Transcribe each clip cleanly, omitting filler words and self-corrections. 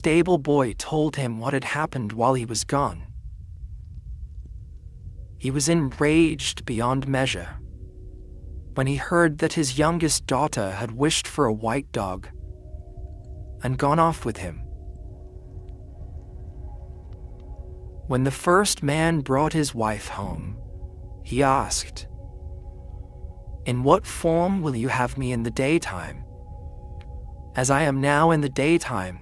stable boy told him what had happened while he was gone. He was enraged beyond measure when he heard that his youngest daughter had wished for a white dog and gone off with him. When the first man brought his wife home, he asked, "In what form will you have me in the daytime? As I am now in the daytime,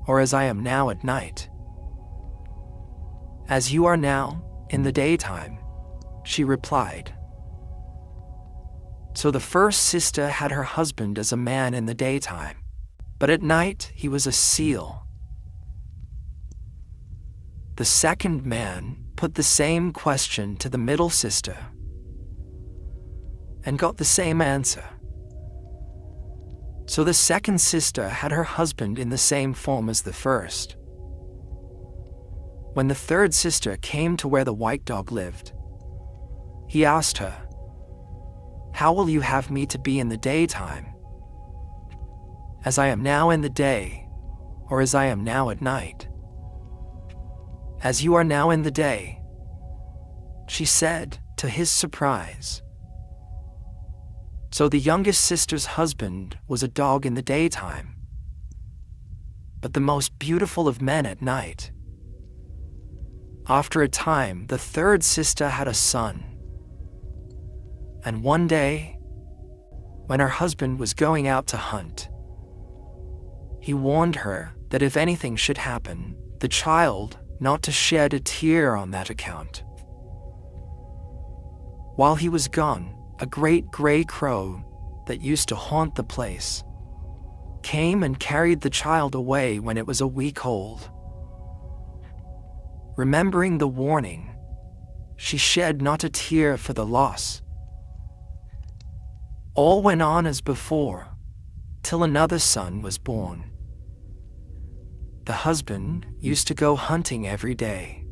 or as I am now at night?" "As you are now in the daytime," she replied. So the first sister had her husband as a man in the daytime, but at night he was a seal. The second man put the same question to the middle sister and got the same answer. So the second sister had her husband in the same form as the first. When the third sister came to where the white dog lived, he asked her, "How will you have me to be in the daytime? As I am now in the day, or as I am now at night?" "As you are now in the day," she said, to his surprise. So the youngest sister's husband was a dog in the daytime, but the most beautiful of men at night. After a time, the third sister had a son. And one day, when her husband was going out to hunt, he warned her that if anything should happen, the child not to shed a tear on that account. While he was gone, a great gray crow that used to haunt the place came and carried the child away when it was a week old. Remembering the warning, she shed not a tear for the loss. All went on as before, till another son was born. The husband used to go hunting every day.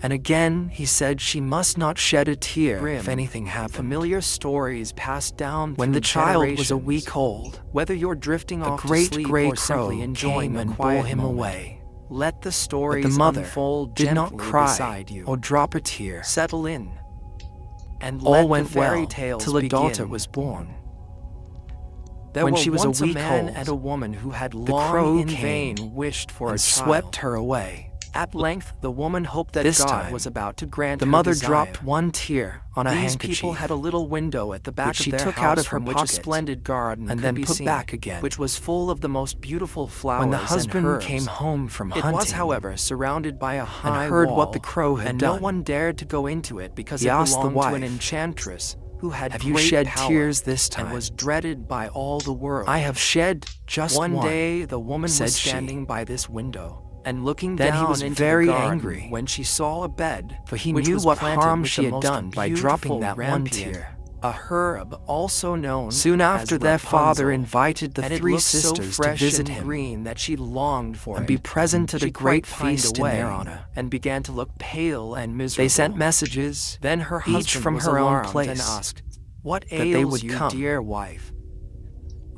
And again he said she must not shed a tear Grimm, if anything happened. Familiar stories passed down When through the child was a generations. week old, Whether you're drifting a off great to sleep gray or simply crow enjoying came a and quiet bore him moment, away. let the But stories the mother unfold did not gently cry beside you. or drop a tear. Settle in, and All let went the fairy well tales till a begin. daughter was born. There When were she was a once week man old, and a woman who had the long crow in came vain wished for and a child. swept her away. At length, the woman hoped that This God time, was about to grant The her mother desire. dropped one tear on a These handkerchief, people had a little window at the back which of she their took house out of her from which pocket a splendid garden and could then be put seen, back again. which was full of the most beautiful flowers When the and husband herbs. came home from It hunting was, however, surrounded by a high heard wall, what the crow had and done, no one dared to go into it because he it asked the belonged to an wife, enchantress who had "Have you great shed power tears this time?" and was dreaded by all the world. "I have shed just One one," day, the woman said was she. standing by this window and looking Then he down was into very the garden angry, when she saw a bed, for he which knew was what planted harm with she the had most done by dropping beautiful that one rampion, tear. a herb also known Soon after, as their father Rapunzel, invited the and it three looked so sisters to fresh visit and him green that she longed for and it. be present at She a great quite pined feast in away their honor. and began to look pale and miserable. They sent messages, Then her each husband from was her own alarmed place, and asked, "What that they ails would you, come. dear wife?"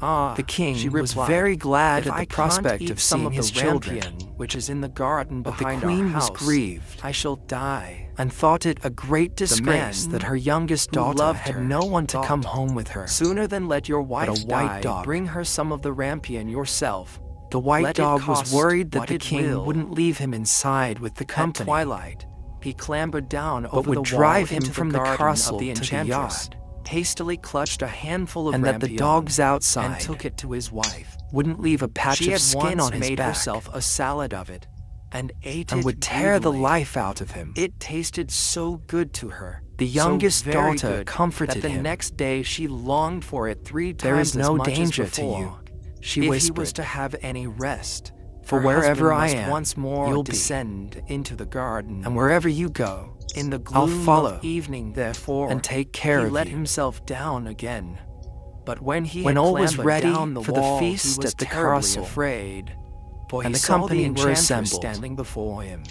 "Ah," The king she was replied, very glad "if at I the can't prospect eat of some seeing of his the children. rampion, which is in the garden But the behind queen our was house, grieved I shall die." and thought it a great disgrace man that her youngest who daughter loved had her no one to thought, come home with her. "Sooner than let your wife a white die, dog. bring her some of the rampion yourself." The white Let it dog was cost worried that what the it king will. wouldn't leave him inside with the At company, twilight, he clambered down but over would the drive wall him into from the garden castle of the to the enchantress, yard, hastily clutched a handful of and that the rampion dogs and outside took it to his wife. wouldn't leave a patch She of at skin once on his made back herself a salad of it and ate and it would tear the greedily. life out of him. It tasted so good to her, The so youngest very daughter good, comforted that the him. next day she longed for it 3 "There times is as no much danger as to before. you," she If whispered. he was to have any rest, "For her wherever husband I must am, once more you'll be. descend into the garden, And wherever you go, in the I'll gloom follow of evening, therefore, and take care he of let you." himself down again. But when he When had all was clambered ready down the for the wall, feast he was at the terribly castle, afraid, for and he the saw company the were enchantress assembled, standing before him.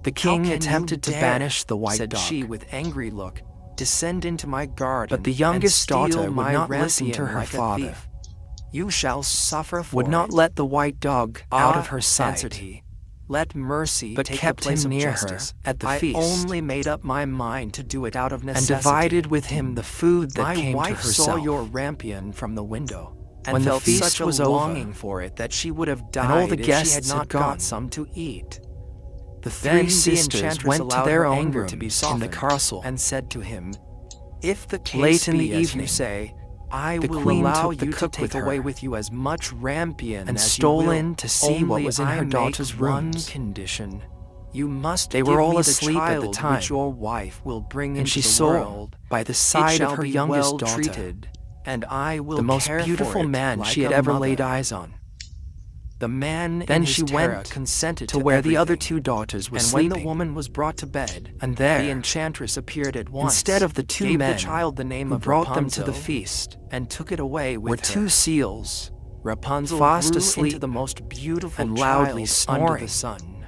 the "How king can attempted you to dare," banish the white said dog, she with angry look, "descend into my garden but the and youngest steal daughter would my not listen to rampion her like a father. thief?" You shall suffer for would not it. let the white dog out of her answered sight, he. Let mercy but take kept the place him of near justice. her at the I feast, only made up my mind to do it out of and necessity. divided with him the food that My came to wife saw herself. your rampion from the window, and When the felt feast such a was over, longing for it that she would have died and all the if she guests had had not gone, got some to eat. The Then three the sisters enchantress went to allowed their her own anger room to be in softened, the castle, and said to him, If the case late in be the as you evening, say, I the will queen allow took the you to cook take with her, away with you as much rampion and as stole you will. in to see what Only was in I her make daughter's one rooms. condition. You must They give were all me the asleep at the child time, which your wife will bring and into she the saw, world. by the It side shall of her be youngest well daughter, treated, and I will the most care beautiful for it man like she had a ever mother. laid eyes on. The man Then in she his terror went consented to where the other everything. two daughters were And sleeping, when the woman was brought to bed, and there, the enchantress appeared at once, instead of the two gave men the child the name who of brought Rapunzel, them to the feast, and took it away with were her. two seals, Rapunzel fast grew asleep into the most beautiful and loudly child under snoring. the sun.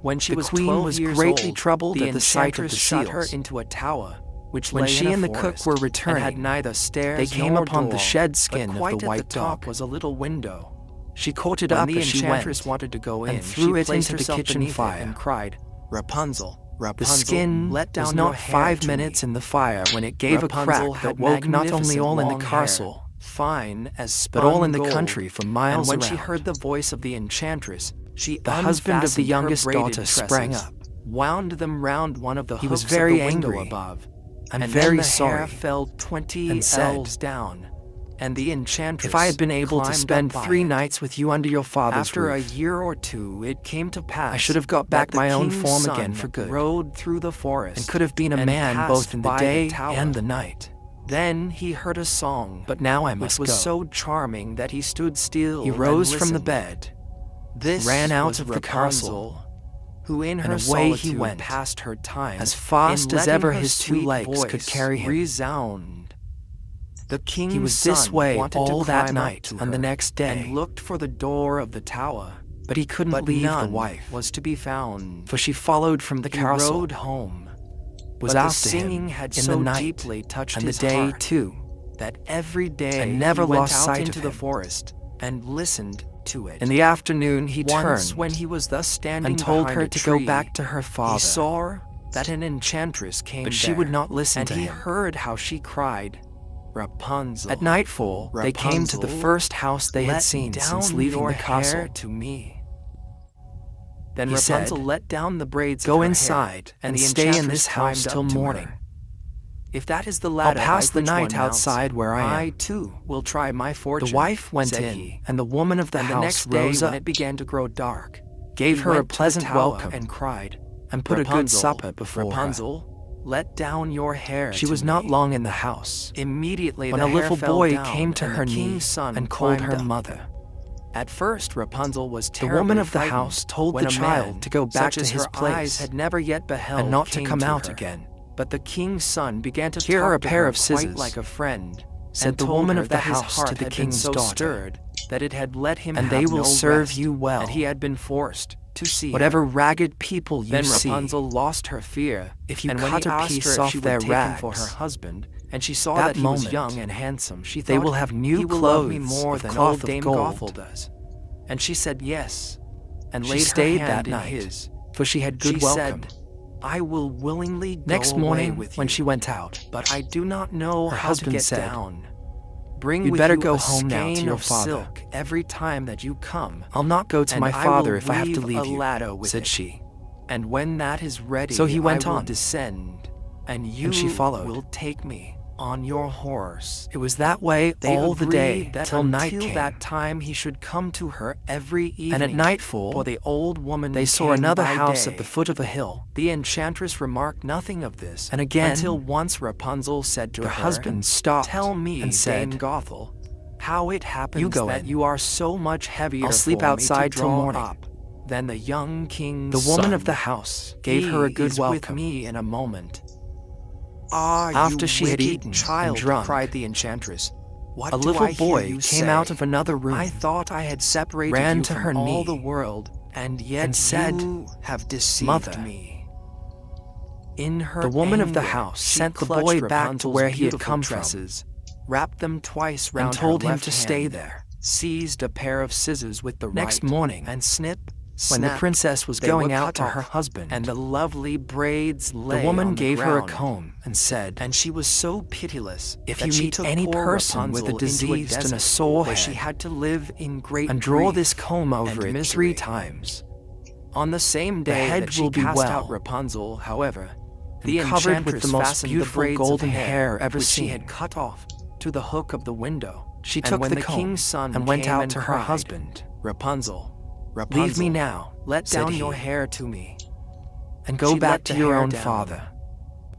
When she The was queen 12 was years greatly old, troubled the at the sight of enchantress the shut her seals. into a tower, which When lay she in a and the cook forest, were and returning, had neither stairs they came nor upon the door, shed but skin of quite the at white the top dog. was a little window. She caught it When up the as she enchantress went, wanted to go in, and threw she it placed into the herself kitchen beneath it fire. and cried, Rapunzel, The Rapunzel, skin let down was your not hair 5 to minutes me. in the fire when it gave Rapunzel a crack had that woke not only magnificent all in the long hair, castle, fine as spun but all in the gold. country for And miles when around. she heard the voice of the enchantress, she The husband of the unfastened her youngest braided daughter sprang tresses, up. wound them round one of the He hooks was very of the window angry above, and and very then the sorry, hair fell 20 and said, ells down, and the enchantress If I had been able to climbed spend up by 3 it. nights with you under your father's After roof, a year or two, it came to pass I should have got that back the my own king's form son again for good, rode through the forest, and could have been a and man passed both in the by day tower. and the night. Then he heard a song, But now I which must was go. so charming that he stood still. He and rose from the listened. bed, This ran out was of the Rapunzel, castle, who in and her away he solitude went, passed her time as fast in as letting ever her his 2 sweet legs could voice carry him. resound. The king's He was son this way wanted all to that climb up night to and the her, next day, and looked for the door of the tower, but he couldn't but leave none the wife, was to be found. for she followed from the He castle, rode home, was but the after singing him had in so the night deeply touched and the his day heart too, that every day and never he went lost out sight into of the him. forest and listened to it. In the afternoon he Once, turned when he was thus standing and told behind her a to tree, go back to her father, he saw that an enchantress came but there, she would not listen and to he him. heard how she cried, Rapunzel. At nightfall, they came to the Rapunzel, first house they had let seen down since leaving your the castle. hair to me. Then He Rapunzel said, let down the braids Go of her inside hair, and the stay in enchantress this house climbed till up to morning. her. If that is the I'll ladder pass by the which night one mounts, outside where I I am. too will try my fortune. The wife went said in, he. and the woman of the And the house next day, rose when up, it began to grow dark, gave he her a went to the pleasant tower welcome, and cried, and put a good Rapunzel, supper before her. Rapunzel, let down your hair She to was me. not long in the house Immediately when the a hair little fell boy down, came to and her the knee king's son and called climbed her up. mother. At first Rapunzel was The terribly woman of the frightened house told when the a child man, to go back such to as his her place eyes had never yet beheld, and not to came come out her. again. But the king's son began to Here talk are a to pair her of scissors, quite like a friend, said and the told woman her of the that his house heart to the had been king's so daughter, stirred that it had let him and have they will no serve rest, you well. and he had been forced to see Whatever her. ragged people you Then see, Rapunzel lost her fear, if you and when cut he a asked piece her if off she would their take him for her rags, husband, and she saw that that he was moment, young and handsome, she thought, they will have new he will love me clothes more of than cloth old of Dame gold. Gothel does. And she said yes, and She laid stayed her that hand in night, his. for she had good She welcome. said, I will willingly go Next away morning, with when you, she went out, but I do not know her how to husband get said, down. Bring You'd with better you go a home now to skein your of father. silk every time that you come. I'll not go to and my I father will if I have to weave leave a you, ladder with said it. she. And when that is ready, So he went I will on, descend, and you she followed. will take me on your horse. It was that way They all the day agreed that till night until came. that time he should come to her every evening. And at nightfall, for the old woman they saw came another by house day. at the foot of a hill. The enchantress remarked nothing of this, And again, until once Rapunzel said to the her, husband stopped Tell me, and said, Dame Gothel, how it happens You go that in. you are so much heavier I'll sleep for me outside to till draw morning. up than the young king's The woman son. of the house gave her a He good is welcome. with me in a moment. Ah, After you she had wicked eaten and child, drunk, cried the enchantress. What a do little I hear boy you came say? out of another room, I thought I had separated ran you to from her all knee, the world, and yet and said, you have deceived Mother. me. In her The woman of the anger, house she sent the clutched boy back to Rapunzel's where he had beautiful come tresses, wrapped them twice round and told her him left to hand, stay there. seized a pair of scissors with the Next right, morning, and snip, when the snap, princess was they going were out cut to her off, husband, and the lovely braids lay the woman on the gave her a ground. comb and said, And she was so pitiless "If that you she meet took any poor person with a Rapunzel into diseased and a desert sore where she head, had to live in great and draw grief this comb over and it misery. 3 times, On the same the day head that she will be cast well, out Rapunzel, however, and the covered with enchantress the most fastened beautiful the braids golden of hair ever which she seen. had cut off to the hook of the window. She And took when the the comb king's son and went came out and to her cried, husband. "Rapunzel, Rapunzel, Leave me now, let said down he, your hair to me, and go She back let to the your hair own down. father."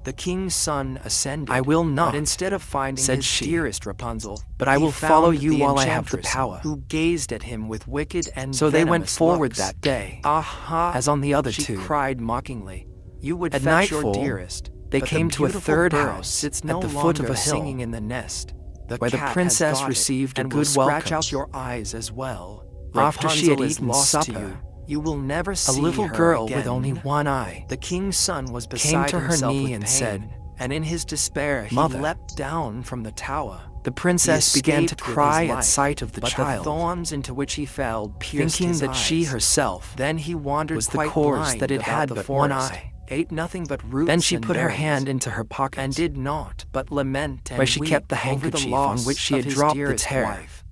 The king's son ascended. "I will not," but instead of finding said his she, dearest Rapunzel, "but I he will follow found you the while I have the enchantress, power." who gazed at him with wicked and So they went venomous forward looks. that day, Aha! as on the other she 2. cried mockingly. "You would At fetch your nightfall, dearest." they but came the to a beautiful 3rd bird house sits at no the foot of longer a hill, singing in the nest. The where the cat has princess got it, received a and good will scratch welcome. out your eyes as well. After she had Rapunzel is eaten lost to supper, you. You will never a see little her girl again. with only one eye The king's son was came beside to her himself knee with and pain, said, and in his despair he "Mother." leapt down from the tower. The He princess began to escaped with cry his at life, sight of the but child, the thorns into which he fell pierced thinking his that eyes. she herself Then he wandered was the quite cause blind that it about had the but one forest, eye. ate nothing but roots Then she and put her berries, hand into her pocket and did not but lament and where she weep kept the over handkerchief loss on which she of had his dropped the dearest tear. wife.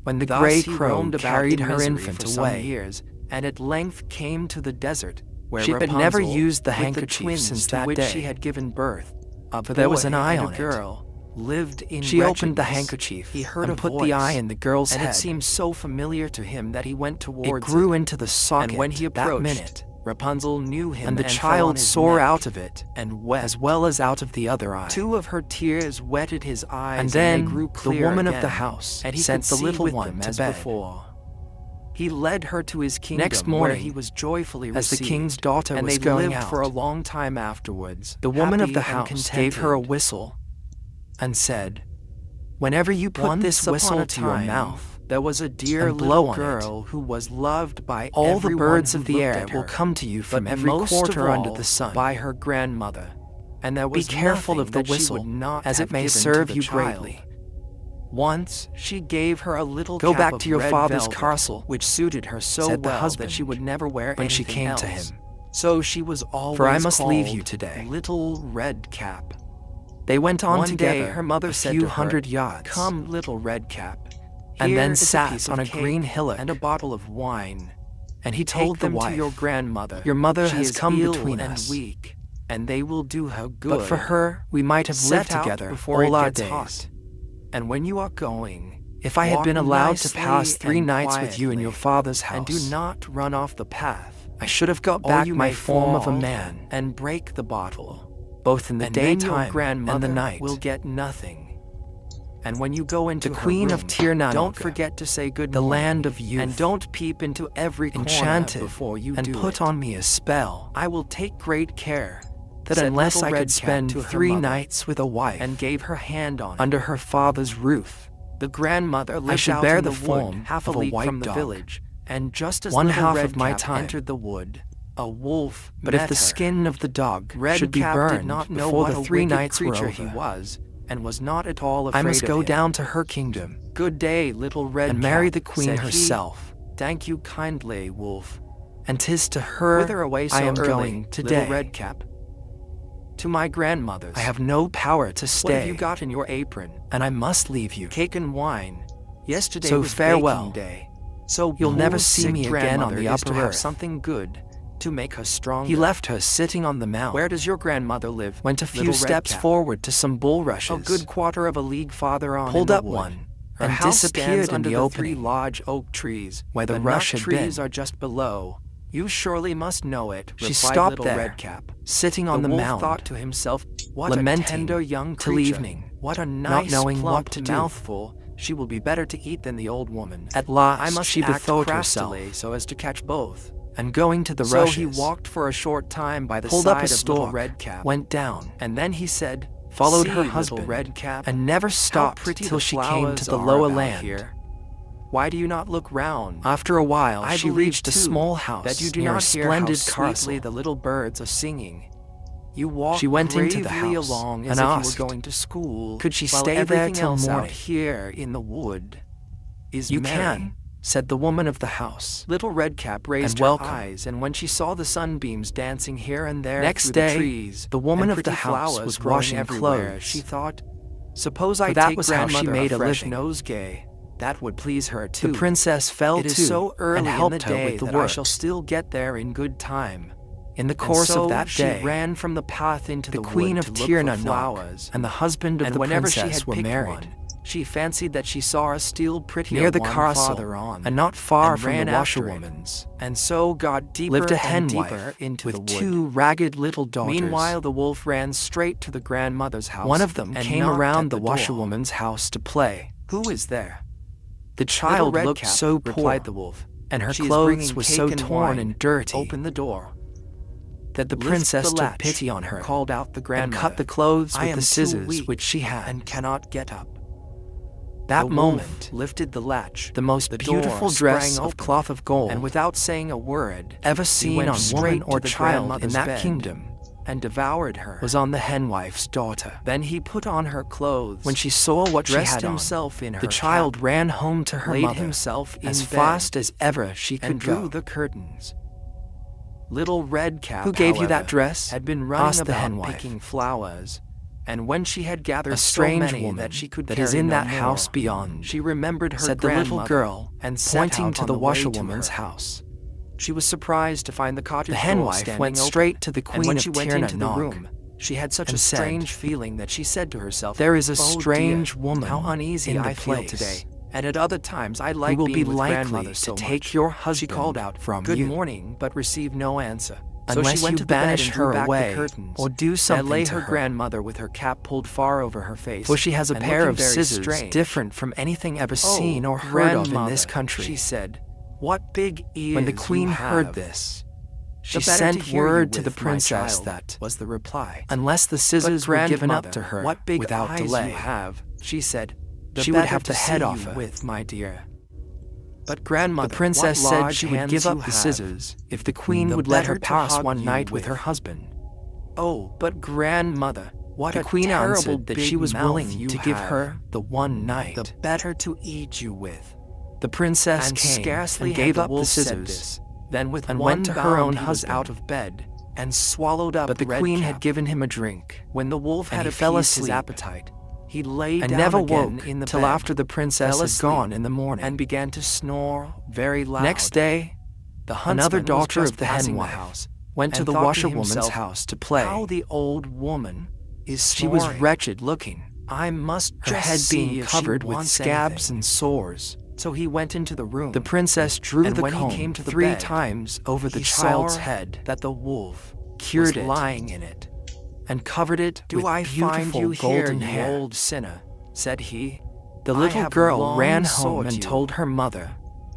When the Thus gray he crow roamed about carried in her misery infant for some away, years, and at length came to the desert, where she had Rapunzel, never used the with handkerchief twins since to that which day, she had given birth, a for there was boy an eye and on a it. girl, lived in She opened the wretchedness. handkerchief He heard and a put voice, the eye in the girl's and head. it seemed so familiar to him that he went It towards grew into the socket and when he that approached, minute, Rapunzel knew him and the fell on child his sore neck out of it, and wept. as well as out of the other eye. 2 of her tears wetted his eyes, And then they grew the clear woman of again, the house and he sent could the see little with one them to as bed. before. He led her to his kingdom, Next where morning, he was joyfully as the received, king's daughter and was they going lived out, for a long time afterwards. the woman of happy the and house gave her a contented. whistle and said, "Whenever you put Once this whistle upon a to your time, mouth, there was a dear and blow little on it, girl who was loved by all the everyone birds who of the looked air at will her, come to you from but every most quarter of under all the sun. by her grandmother. And there Be was careful nothing of the that she whistle, would not as have it may given to serve the you child. greatly. Once she gave her a little Go cap back of to your red father's velvet, castle," which suited her so said the well husband that she would never wear when she anything came to else. him. So she was always "For I must leave called you today." Little Red Cap. They went on One together day her mother a said few to her, hundred yards, "Come, Little Red Cap, and here then is a sat piece on of a cake green hillock, and a bottle of wine. and he Take told the them wife, to your grandmother. "Your mother She has is come ill between and us, weak, and they will do her good. but for her we might have lived Set out together before all it our gets days. hot. And when you are going, If I had walk been allowed to nicely pass 3 and nights with you in your quietly, father's house, and do not run off the path, I should have got or back you my may form of a fall man, and break the bottle. both in the And then your daytime grandmother and the night." will get nothing. And when you go into The her Queen of room, Tirnanoga, don't forget to say good the morning, land of youth, and don't peep into every corner enchanted before you and do put it. on me a spell I will take great care that said unless Little I Red could Cap spend to her 3 mother, nights with a wife and gave her hand on it. under her father's roof, The grandmother lived should out bear in the the form wood, half a of a league white from the dog. village, and just as One Little half Red of my Cap time. entered the wood, a wolf but met if the her. skin of the dog Red should be Cap burned did not know before what the a 3 wicked nights were creature over, he was, and was not at all afraid I must of go him. down to her kingdom Good day, Little Red and Cap, marry the queen said he. herself, Thank you kindly, wolf. and 'tis to her Whither away so I am early, going today. Little Red Cap? To my grandmother's. I have no power to What have stay, you got in your apron? and I must leave you. Cake and wine. Yesterday So was farewell. baking day. So You'll never poor see sick me again on grandmother the is to upper have earth. something good to make her stronger. He left her sitting on the mount, Where does your grandmother live? went a few Little Red steps Cap? forward to some bulrushes, A good quarter of a league farther on, pulled in the up wood. one, Her and house disappeared stands in under the the 3 opening large oak trees, where the nut rush had trees been. are just below. You surely must know it. She replied stopped Little there, Red Cap. sitting on the wolf mound, thought to himself, what lamenting a tender young till creature. evening, What a nice knowing what plump to do. mouthful. She will be better to eat than the old woman. At last I must she act bethought herself, craftily so as to catch both. and going to the So rushes, he walked for a short time by the pulled side up a of Little stalk, Red Cap, went down, and then he said, followed "See, her Little husband, Red Cap, and never how stopped pretty till the she came flowers to the are lower about land. here. Why do you not look round? After a while she believe, reached a too, small house that you do near not a hear splendid how sweetly castle. the little birds are singing. You walked She went into the gravely house along and as if asked, you were going to school. could she while stay there everything till else morning? out here in the wood is You merry. can, said the woman of the house. Little Redcap raised And her welcome. eyes, and when she saw the sunbeams dancing here and there Next through day, the trees, the woman and of the pretty house flowers was growing washing everywhere, clothes. she thought, suppose I that take was how she grandmother made a a fresh living. nosegay. That would please her too. The princess fell It to is so early and in helped the her day with the that work. I shall still get there in good time. In the And course so of that she day, ran from the path into the the queen wood of to look for Tirna flowers, and the husband of and the whenever she princess had were picked married. one, she fancied that she saw a still prettier Near the one castle, farther on, and not far and from ran the after washerwoman's, it, and so got deeper lived a and deeper henwife into the with wood. 2 ragged little daughters. Meanwhile, the wolf ran straight to the grandmother's house. One of them and came knocked around at the door. washerwoman's house to play. Who is there? The child Little looked Redcap, so poor, replied the wolf, and her "She is clothes bringing were cake so and torn wine. and dirty, Open the door." that the "Lift princess the took latch," pity on her, called out the and grandmother. cut the clothes "I with am the too scissors weak which she had. and cannot get up." That The moment, wolf lifted the latch. the most The beautiful door dress sprang of open, cloth of gold and without saying a word, ever he seen went on straight woman or to the child in grandmother's that bed kingdom and devoured her. was on the henwife's daughter. Then he put on her clothes. When she saw what she dressed had on, himself in her the child cap, ran home to her laid mother himself in as bed, fast as ever she could and drew go. the curtains. Little Redcap, Who gave you however, that dress? had been running asked the about henwife. picking flowers, and when she had gathered A strange so many woman that she could that is carry in no that more, house beyond, she remembered her said the little grandmother girl, and set pointing out to on the way to washerwoman's her. house. She was surprised to find the cottage The door henwife standing went open, straight to the and queen when of she went Tirna into the Nog room, she had such a and said, strange feeling that she said to herself, "There is a "Oh strange dear, woman how uneasy in the I feel place, today. And at other times I who like will being be with likely grandmother to so take much." your She husband called out, from "Good you, morning," but received no answer. So unless she went you to the bed banish and drew her back away the curtains. or do There something lay to her her. grandmother with her cap pulled far over her face, For she has a and pair looking of very scissors strange. different from anything ever "Oh, seen or heard of in grandmother," this country. she said, "what big ears When the you queen heard have." this, "The she better sent to hear word you to the with, my princess child," that, was the reply. unless the "But scissors were given up grandmother, to her what big without eyes delay, you have," she said. "The she would better have to the head see off you her. with, my dear." But grandmother, The princess what said large she would hands give you up the have. scissors if the queen The would let her better to pass hug one you night with with. her husband. "Oh, but grandmother, what The a queen terrible answered that big she was mouth willing you to give have. her the one night. The better to eat you with." The princess And came scarcely and had gave the up the wolf said scissors, this, then with and one went to her bound own he was husband. out of bed and swallowed up but the queen had Redcap. given him a drink, When the wolf and had he fell appeased his asleep, appetite, he lay and down never again woke in the till bed, after the princess fell had asleep, gone in the morning. and began to snore very loud. Next day, the huntsman another was daughter just of the passing henwife house went to and the thought to washerwoman's himself, house to play. "How the old woman is She was snoring. wretched looking, I must her just head see being if she covered with wants scabs anything." and sores. So he went into the room. The princess drew and the when comb he came to the 3 bed, times over the he child's saw head, that the wolf cured was it, lying in it. and covered it "Do with I beautiful find you here, golden you hair. old sinner?" said he. The "I little have girl long ran home sought and you." told her mother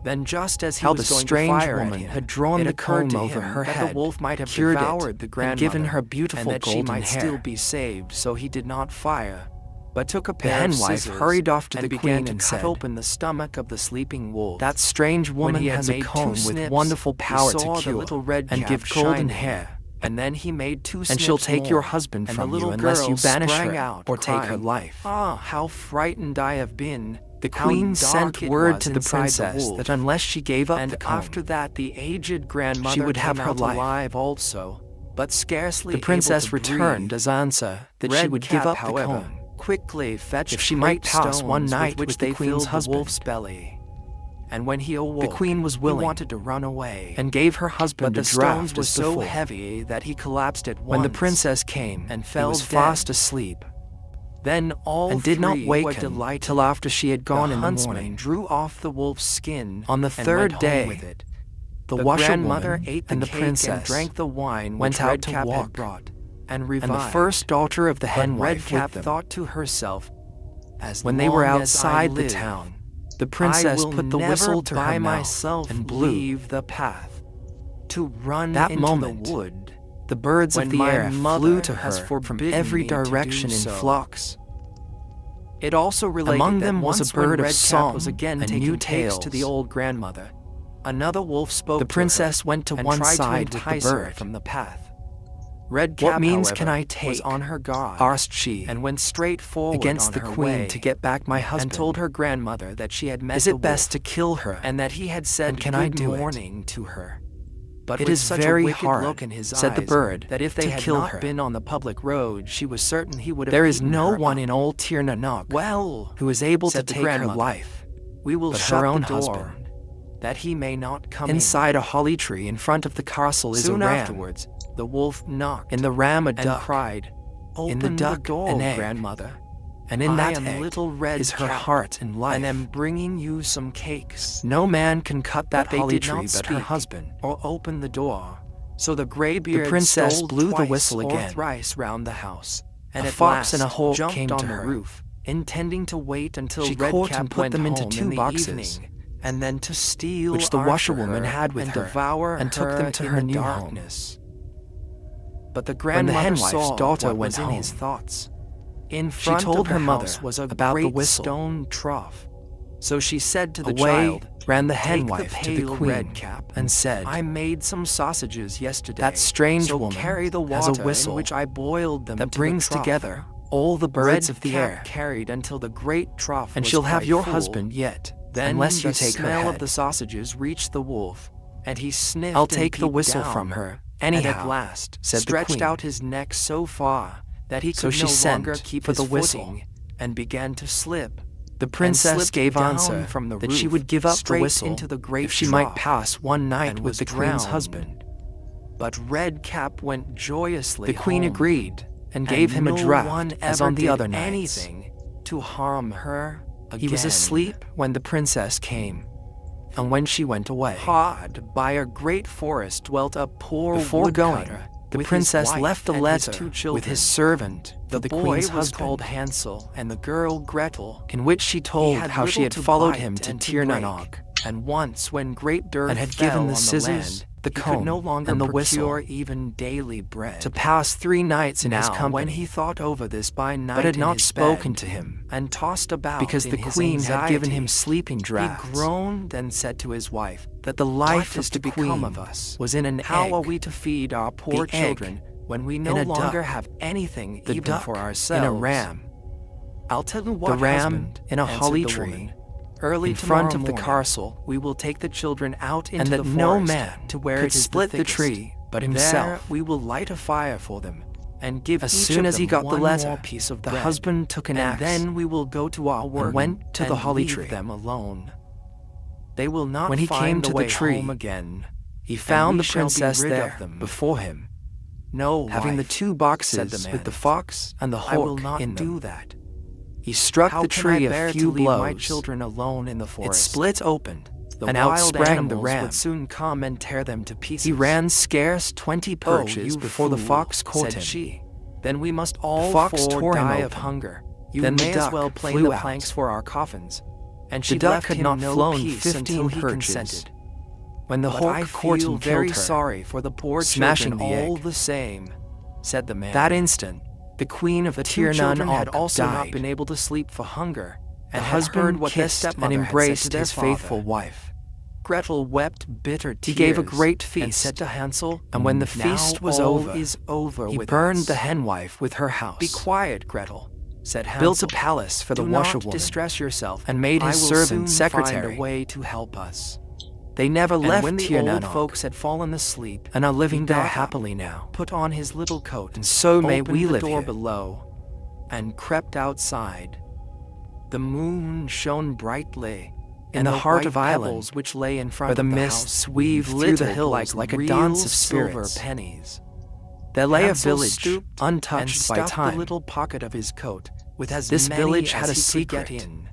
Then just as he how was the going strange to fire at woman him, had drawn it the occurred comb to over him her that head, the wolf might have cured devoured it, the and grandmother, given her beautiful and that she golden might hair. still be saved, so he did not fire, but took a The pair of henwife scissors hurried off to and the began queen to and cut said, open the stomach of the sleeping wolf. "That strange When woman he had has a made comb 2 with snips, wonderful power he saw to the cure little red and cap give golden shining, hair, and then he made 2 snips and she'll take your more, husband and from the little you unless you girl banish sprang her out, or take her crying, life." "Ah, how frightened I have been!" The How queen dark sent it word was to the inside princess wolf. that unless she gave up And the comb, after that the aged grandmother would have came her out life. alive also, but scarcely the princess able to returned breathe. as answer that she would give Redcap, up the however, comb quickly fetched if she might great pass stones one night with which with the they queen's filled husband. the wolf's belly. And when he awoke, The queen was willing he wanted to run away, and gave her but husband the a stones draft were as so before. heavy that he collapsed at once. When the princess came, and he fell was dead. fast asleep, Then all and did not three wake were him delighted. till after she had gone The in the huntsman morning. drew off the wolf's skin On the and 3rd went home day, with it. the The washerwoman grandmother ate the and the cake princess and drank the wine went which out to Redcap walk, had brought, and revived. and the first daughter of the But henwife Redcap with them. thought to herself, "As When they were long as I outside the live, town, the princess I will put the never whistle to by her myself mouth and blew. leave the path to run That into moment, the wood. The birds when of the my air mother flew to has her from forbidden every me to do direction in so." flocks. It also related Among that them was once a bird when of Redcap song was again and taking new cakes to tales. the old grandmother, another wolf spoke The to princess her went to and one tried side to with the entice her bird. from the path. Redcap, "What means however, can I was take?" on her guard, asked she, and went straight forward against on the her queen way, to get back my husband. and told her grandmother that she had met "Is the it best wolf, to kill her? and that he had said And can I good do it?" morning to her. But "It with is such very a wicked hard," look in his said the eyes, bird, that if they "to had kill not her. been on the public road, she was certain he would have There is eaten no her one up. in old Tir na Nog Well, who is able to said the take her grandmother, life, we will but shut her own the door, husband. that he may not come Inside a holly tree in front of the castle is Soon a ram. afterwards, the wolf knocked, In the ram a and duck, cried, "Open in the duck the door, an egg, grandmother. and in I that am egg little Red is her Cap, heart and life. and am bringing you some cakes." No man can cut that But they holly did tree not but her speak, husband. or open the door. So the graybeard The princess stole blew the twice whistle or again. thrice round the house, and A at fox last and a hawk jumped came on to the her. roof, intending to wait until She Red caught Cap and put went them into home 2 in the boxes, evening, and then to steal which the after washerwoman her had with and her, devour and took her them to in her the new home. darkness. But the When the grandmother henwife's saw daughter what went was in his home, thoughts. In she front told of the her mother house was a about the great whistle. stone trough. So she said to the Away child, ran the "Take henwife to the pale queen Red Cap, and said, I made some sausages yesterday. That strange so woman carry the has a water whistle in which I boiled them that to brings the trough." together all the birds Red of the Cap air, carried until the great trough and was she'll have quite your full. husband yet, Then unless you the take her smell head. of the sausages reached the wolf, and he sniffed I'll and take the peeped whistle down, from her, and at anyhow, last said the stretched queen. out his neck so far that he So could she no sent longer keep for his the whistle. footing, and began to slip. The princess slipped gave down answer from the that she roof would give up the straight whistle into the great if she might trough, pass one night and with was the queen's drowned. husband. But Red Cap went joyously The queen home, agreed and gave him a no draught one as ever on the did other nights. anything to harm her again. He was asleep when the princess came, and when she went away. Hard by a great forest dwelt a poor Before going, woodcutter the with his princess wife left a and his letter 2 children. with his servant, The the boy queen's was husband, called Hansel, and the girl Gretel. in which she told He had how she little had to followed bite him to and to Tir na break, Nog, and once when great dearth and had fell given on the scissors, land, the he could comb, no longer and the procure whistle even daily bread. to pass 3 nights in his Now, company, when he thought over this by night but had in not his spoken bed, to him, and tossed about because in the his queen had given him anxiety, sleeping draughts, he groaned and said to his wife, that the life "What of is the to become queen of us? was in an How egg, are we to feed our poor the egg children when we no in a longer duck, have anything the even duck for ourselves?" in a ram, "I'll tell you what, the ram husband," in a answered holly the tree, woman. "Early in front of the tomorrow castle, we will take the children out into and that the no forest man to where could it is split the thickest. tree but There himself. we will light a fire for them, and give As each soon of as he them got the one letter, more piece of the bread. husband took an and axe then we will go to our work and went to the holly leave tree. them alone. They will not When he find came the to the way tree, home again. He found we the shall be princess rid of there them. before him, No, having the wife, 2 said boxes the man. with the fox and the I will hawk not in them. do that. He struck How the can tree I bear a to few leave my blows. children alone in the It forest? split open, The and out wild sprang the animals ram. would soon come and tear them to pieces. He ran scarce 20 perches you before the fool," fox caught said him. she. "Then we must all fox 4 tore him die of open. hunger. You Then the may as duck well plane flew the out. planks for our coffins." And she The duck left had him not no flown peace 15 until he perches. consented. When the "But hawk I caught feel and very killed her, sorry for the poor smashing children the egg. all the same," said the man. that instant, the queen of The 2 Tir na children had Nog also died. not been able to sleep for hunger, The and had husband heard what their kissed and stepmother had said embraced to their his father. faithful wife. Gretel wept bitter tears. He gave a great and feast, said to Hansel, and when the "Now feast was all over, is over he with burned us. the henwife with her house, Be quiet, Gretel," said Hansel. built a palace for the "Do not washerwoman, distress yourself, and made his I will servant soon secretary. find a way to help us." They never And left when the Tir na old Nog, folks had fallen asleep, and are living he there got up, happily now. put on his little coat, And so may opened we the live door here. below, and crept outside. The moon shone brightly, In and the heart white of Ireland, pebbles which lay in front where the of the mists house weave through the glittered hills like a real dance of silver spirits. pennies. There lay a Hansel village, stooped untouched and by stuffed time. the little pocket of his coat with as This many village as had a he could get secret. in.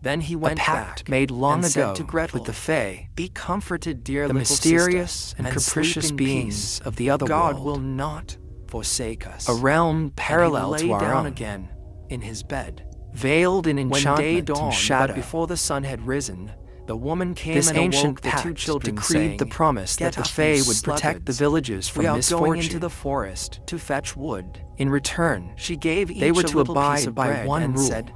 Then he A went pact back made long and ago said to Gretel, with the Fae, "Be comforted, dear the little mysterious sister, and sleep capricious in beings peace. of the other God world. will not forsake us." A realm parallel and he to lay our down own, again in his bed. veiled in When day enchantment dawned, and but shadow. before the sun had risen, the woman came This and ancient awoke the 2 pact children, decreed saying, the promise that "Get the up, Fae you would protect the sluggards. villages from We are misfortune. going into the forest to fetch wood." In return, She gave each they were a to little piece abide of by bread one and rule. said,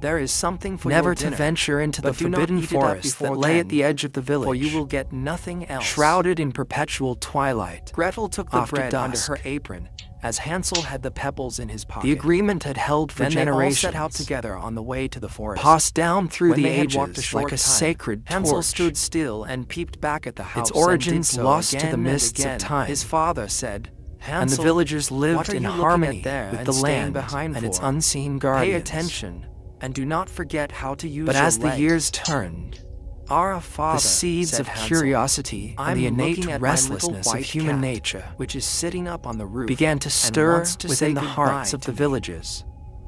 There is something for never your to dinner, venture into the but do not forbidden eat it up forest that before lay at then, the edge of the village, for you will get nothing else. shrouded in perpetual twilight. Gretel took the after bread dusk. under her apron, as Hansel had the pebbles in his pocket. The agreement had held for Then generations, they all set out together on the way to the forest. passed down through When the they had walked a ages short like a time, sacred Hansel torch. stood still and peeped back at the house. Its origins and did so lost to the again and mists of again. time. His father said, and the Hansel, villagers what lived are in you looking harmony at there with and the staying land behind and its for? unseen guardians. Pay attention, and do not forget how to use But your as the legs. years turned, Our father, the seeds said of Hansel, curiosity I'm and the innate looking at my little restlessness of white human cat, nature which is sitting up on the roof, began to and stir wants to within say the goodbye hearts of to the me. villagers.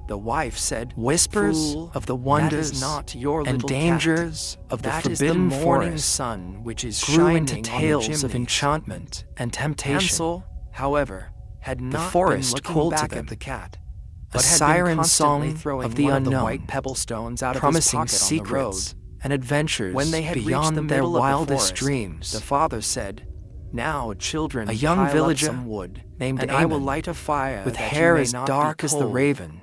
The wife said, Whispers Fool, of the that wonders is not your and little dangers cat. of the That is the forbidden morning forest sun, which is grew shining into on the tales of chimneys. enchantment and temptation. Hansel, however, had not forest been looking called to back them, at the cat, a but had siren been constantly song throwing of the one unknown, of the white pebble stones out of his promising pocket on the road. secrets and adventures When they had beyond reached the their middle of the wildest forest, dreams. the father said, Now, children, A young pile up villager some wood, named and I will Aemon, light a fire with that hair you may as not dark be as the cold. raven,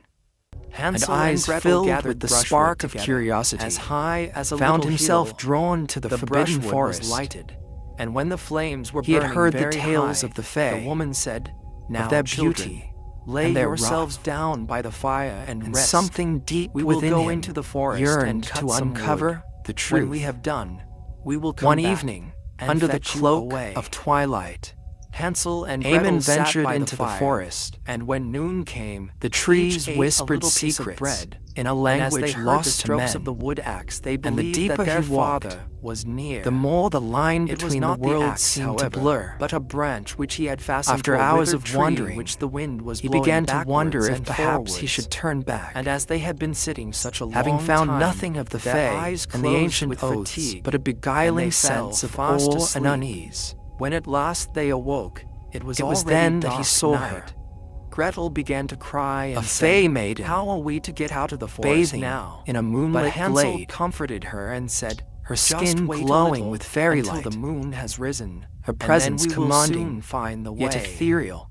Hansel and eyes Gretel filled gathered with the brushwood spark of together, curiosity, as high as a found little himself hill. drawn to the forbidden brushwood forest. was lighted, and when the flames were He had burning heard the very tales high, of the Fae, the woman said, Now, of their children, beauty, lay and their yourselves wrath. down by the fire and And rest. something deep We will within go him into the forest yearned and cut to some uncover wood. the truth. When we have done, we will come One back evening, and under the fetch you cloak away. of twilight, Hansel and Gretel Aemon sat ventured by into the, the fire, forest. and when noon came, The trees each ate a whispered little piece of secrets bread. in a And as language they heard lost the to strokes men. of the wood axe, they And the believed deeper that their he walked, father was near. the more the line It was between the not the worlds axe, seemed however, to blur. but a branch which he had fastened After to a hours withered of tree, wandering, which the wind was he blowing began to backwards wonder if and perhaps he forwards. should turn back. And as they had been sitting such a Having long found time, nothing of the their Fae eyes and the closed ancient with oaths, fatigue, but a and they beguiling fell sense of fast awe asleep. and unease. When at last they awoke, it was It was already then that he dark saw night. her. Gretel began to cry and A said, Fae maiden, How are we to get out of the forest bathing now? in a But moonlit Hansel glade, comforted her and said, her Just skin wait a glowing little with fairy until light, the moon has risen, her and presence then we will commanding, soon find the way. yet ethereal,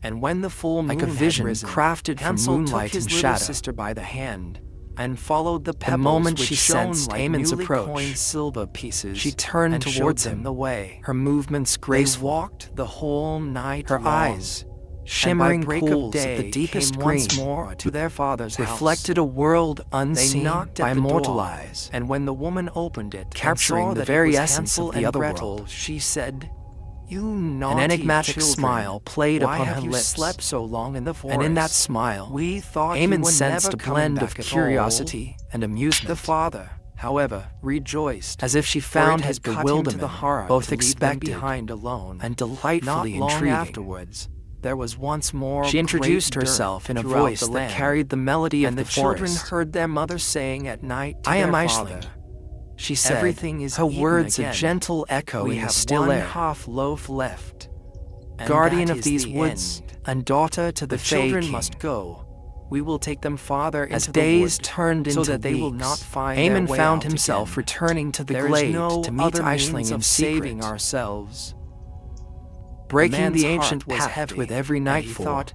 And when the full moon like a had vision risen, crafted from Hansel moonlight took his and little shadow. sister by the hand and followed the pebbles moment which she shone sensed like Aemon's newly approach, coined silver pieces. she turned and towards showed them him, the way. her movements They graceful, walked the whole night her long, eyes and shimmering by break pools of day the deepest came green, once more to their father's house. reflected a world They unseen knocked by at the mortal door, eyes, and when the woman opened it, capturing and saw the that very it was essence Hansel of the and other Gretel, world. she said, "You naughty An enigmatic children, smile played why upon have her you lips, slept so long in the forest? and in that smile, we thought you Aemon were sensed never a coming blend of back at curiosity all." and amusement. The father, however, rejoiced, as if she for found it his had cut him bewilderment to the heart both to leave them expected behind alone. and Not delightfully long intriguing. afterwards, there was once more She introduced great herself in a dearth voice throughout the that land, carried the melody of and the the children forest. heard their mother saying at night to "I am their Aisling," father, she said, "Everything is her eaten words again. a gentle echo We in the have still one air. half loaf left. And Guardian that of is these the woods, end. and daughter to the The Fae children King. must go. We will take them farther As into days the wood, turned so into that they will weeks, not find their Aemon way found out himself again. returning to the There glade is no to meet other Aisling means in of secret, saving ourselves. breaking man's the heart ancient was pact heavy, with every and he nightfall, thought,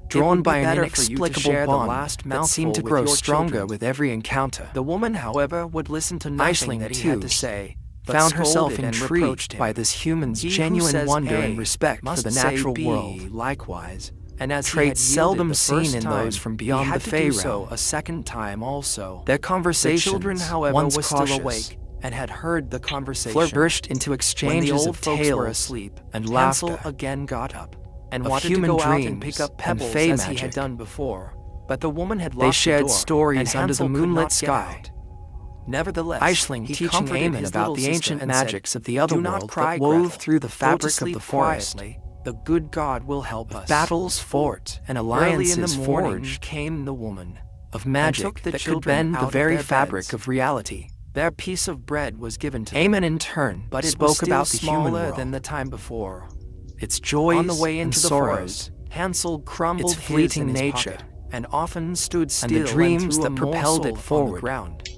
drawn would be by an better for you to inexplicable share the bond last that seemed to mouthful with grow your stronger children. with every encounter. The woman, however, would listen to nothing Aisling, that he too, had to say, but found herself scolded and intrigued reproached him. by this human's He who genuine says wonder A and respect for must the say natural B world, likewise. And as traits he had yielded seldom the seen first in time, those from he beyond had the to Fae do so realm. a second time also. Their The conversations, children, however, once were cautious, still awake and had heard the conversation. flourished into When the exchanges old of folks tales were asleep, and Hansel laughter, again got up and of wanted to human go out and dreams pick up and pebbles Fae as he magic. had done before. But the woman had They locked shared the door, stories and under the Hansel could moonlit not get sky. out. Nevertheless, Aisling he teaching comforted Aemon his about little the sister ancient and magics said, of the other "Do not world cry, that wove Gretel. through the Go to fabric of sleep the forest. quietly. The good God will help us." Battles fought and Early alliances in the morning forged came the woman of and magic took the that could children bend out the of very their fabric beds. of reality. Their piece of bread was given to them, Aemon in turn but it spoke was still about the human smaller world, than the time before. its joys On the way and into the sorrows, forest, Hansel crumbled its his fleeting in his nature, pocket, and often stood still and the dreams threw a that propelled it morsel on forward. the ground.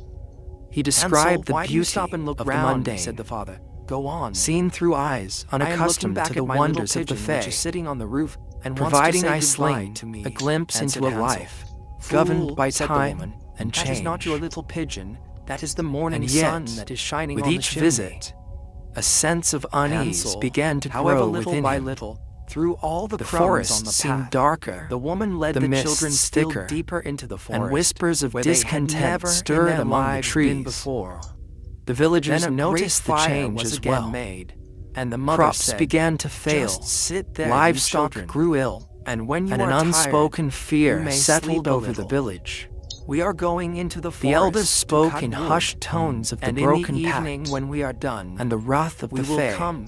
He described Hansel, why the do you beauty stop and look of the round? mundane, Said the father. Go on. seen through eyes I am looking unaccustomed back to the at my wonders little of the pigeon, Fae, which is sitting on the roof and providing wants to say goodbye Aisling to me, a glimpse answered into a Hansel. life Fool, governed by said the time woman, and change. That is not your little pigeon. That is the morning And yet, sun that is shining with on the each chimney. visit, a sense of unease Hansel, began to however, grow little within by him. little, through all the The crumbs forest on the seemed path, darker, the woman led the the mist children still thicker, deeper into the forest, and whispers of where they had discontent never stirred in their among the lives trees. been before. The villagers Then a noticed great the fire change was as again well. made, and the mother Crops said, began to fail, "Just sit there, you livestock children, grew ill, and when you and are an unspoken tired, fear you may settled sleep a over the little. village. We are going into the forest The elders to spoke cut in wood, hushed tones of the and broken in the pact, evening when we are done, and the wrath of we the will fae. come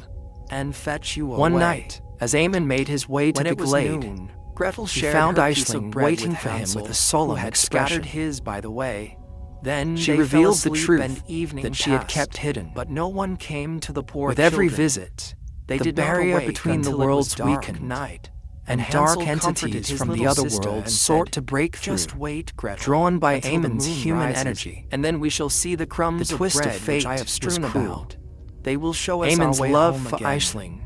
and fetch you away." One night, as Aemon made his way to when the it was glade, noon, Gretel he shared found her piece of Aisling bread waiting with for him Hansel, with a solemn who had expression. scattered his by the way. Then She they revealed fell the asleep truth and evening that she had passed, kept hidden. but no one came to the poor With every children. visit, They the did barrier not awake between the until it was worlds dark weakened, night, and Hansel dark comforted entities his from the little other sister world and sought said, to break through, "Just wait, Gretel, drawn by until the Aemon's moon human rises, energy. and then we shall see the crumbs The of twist of bread fate which I have was strewn cruel. about. They will show us Aemon's our way love home for again." Aisling,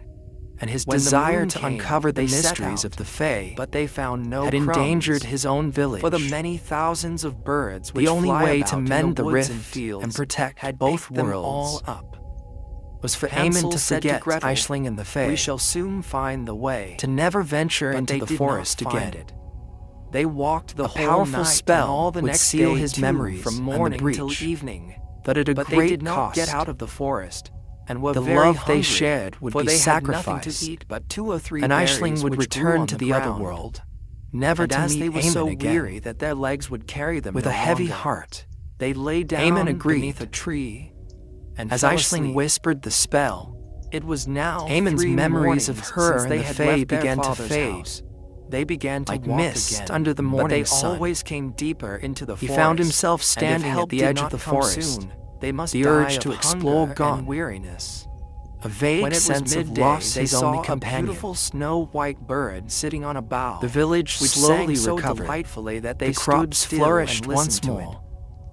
and his When the desire moon to came, uncover the they set mysteries out, of the Fae, but they found no had crumbs, endangered his own village. for the many thousands of birds which The only fly way about to in mend the woods and rift fields and protect had both picked them worlds all up. was for Hansel Aemon to said to forget Gretel, Aisling and the Fae, "We shall soon find the way," to never venture but into they the did forest not find again. it. They walked the A whole powerful night spell and all the would next seal day his too, memories from and the morning till breach, evening. but at a But great they did not cost. get out of the forest, and were The very love hungry, they shared would for be they sacrificed, had nothing to eat but 2 or 3 and berries Aisling would which grew return on to the other ground. world, never And to as meet they were Aemon so again. weary that their legs would carry them With no a heavy longer, heart, they lay down Aemon agreed. beneath a tree and as fell Aisling asleep. whispered the spell, It was now Aemon's 3 memories of mornings her since and they the had Fae left their began to father's fade, house. They began to like walk mist again, under the but morning they sun. always came deeper into the He forest. found himself and if standing help at the did edge not of the come forest, soon, they must the die urge of to explore hunger gone. and weariness. A vague When it was sense of midday, loss they his saw only a companion. beautiful snow-white bird sitting on a bough, The village which slowly sang so recovered. delightfully that they The stood crops still flourished and once listened to more, it.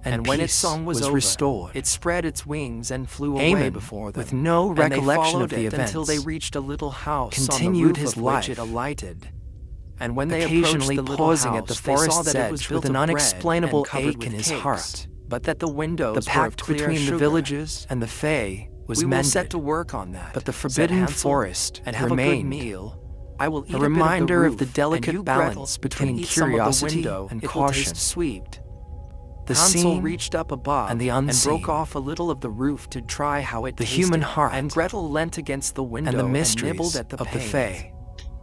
And when its peace song was over, restored. it spread its wings and flew away Aemon, before them, with no and they recollection followed of the it until events, they reached a little house continued on the roof his of life, which it alighted. And when they occasionally approached the little pausing house, at the they saw forest's that it was edge built with an of bread unexplainable and covered ache with in his cakes, heart. but that the windows The were of pact clear between sugar. the villagers and the Fae was "We will mended, set to work on that," but the said forbidden Hansel, forest "and have remained, a good meal. I will eat a a bit reminder of of the the roof, delicate and you, Gretel, balance can between eat some of the curiosity window. and It will caution. taste sweet." The Hansel seen reached up above and the and unseen, broke off a little of the roof to try how it the tasted, human heart, and Gretel leant against the window and the nibbled mysteries at the of the panes. Fae.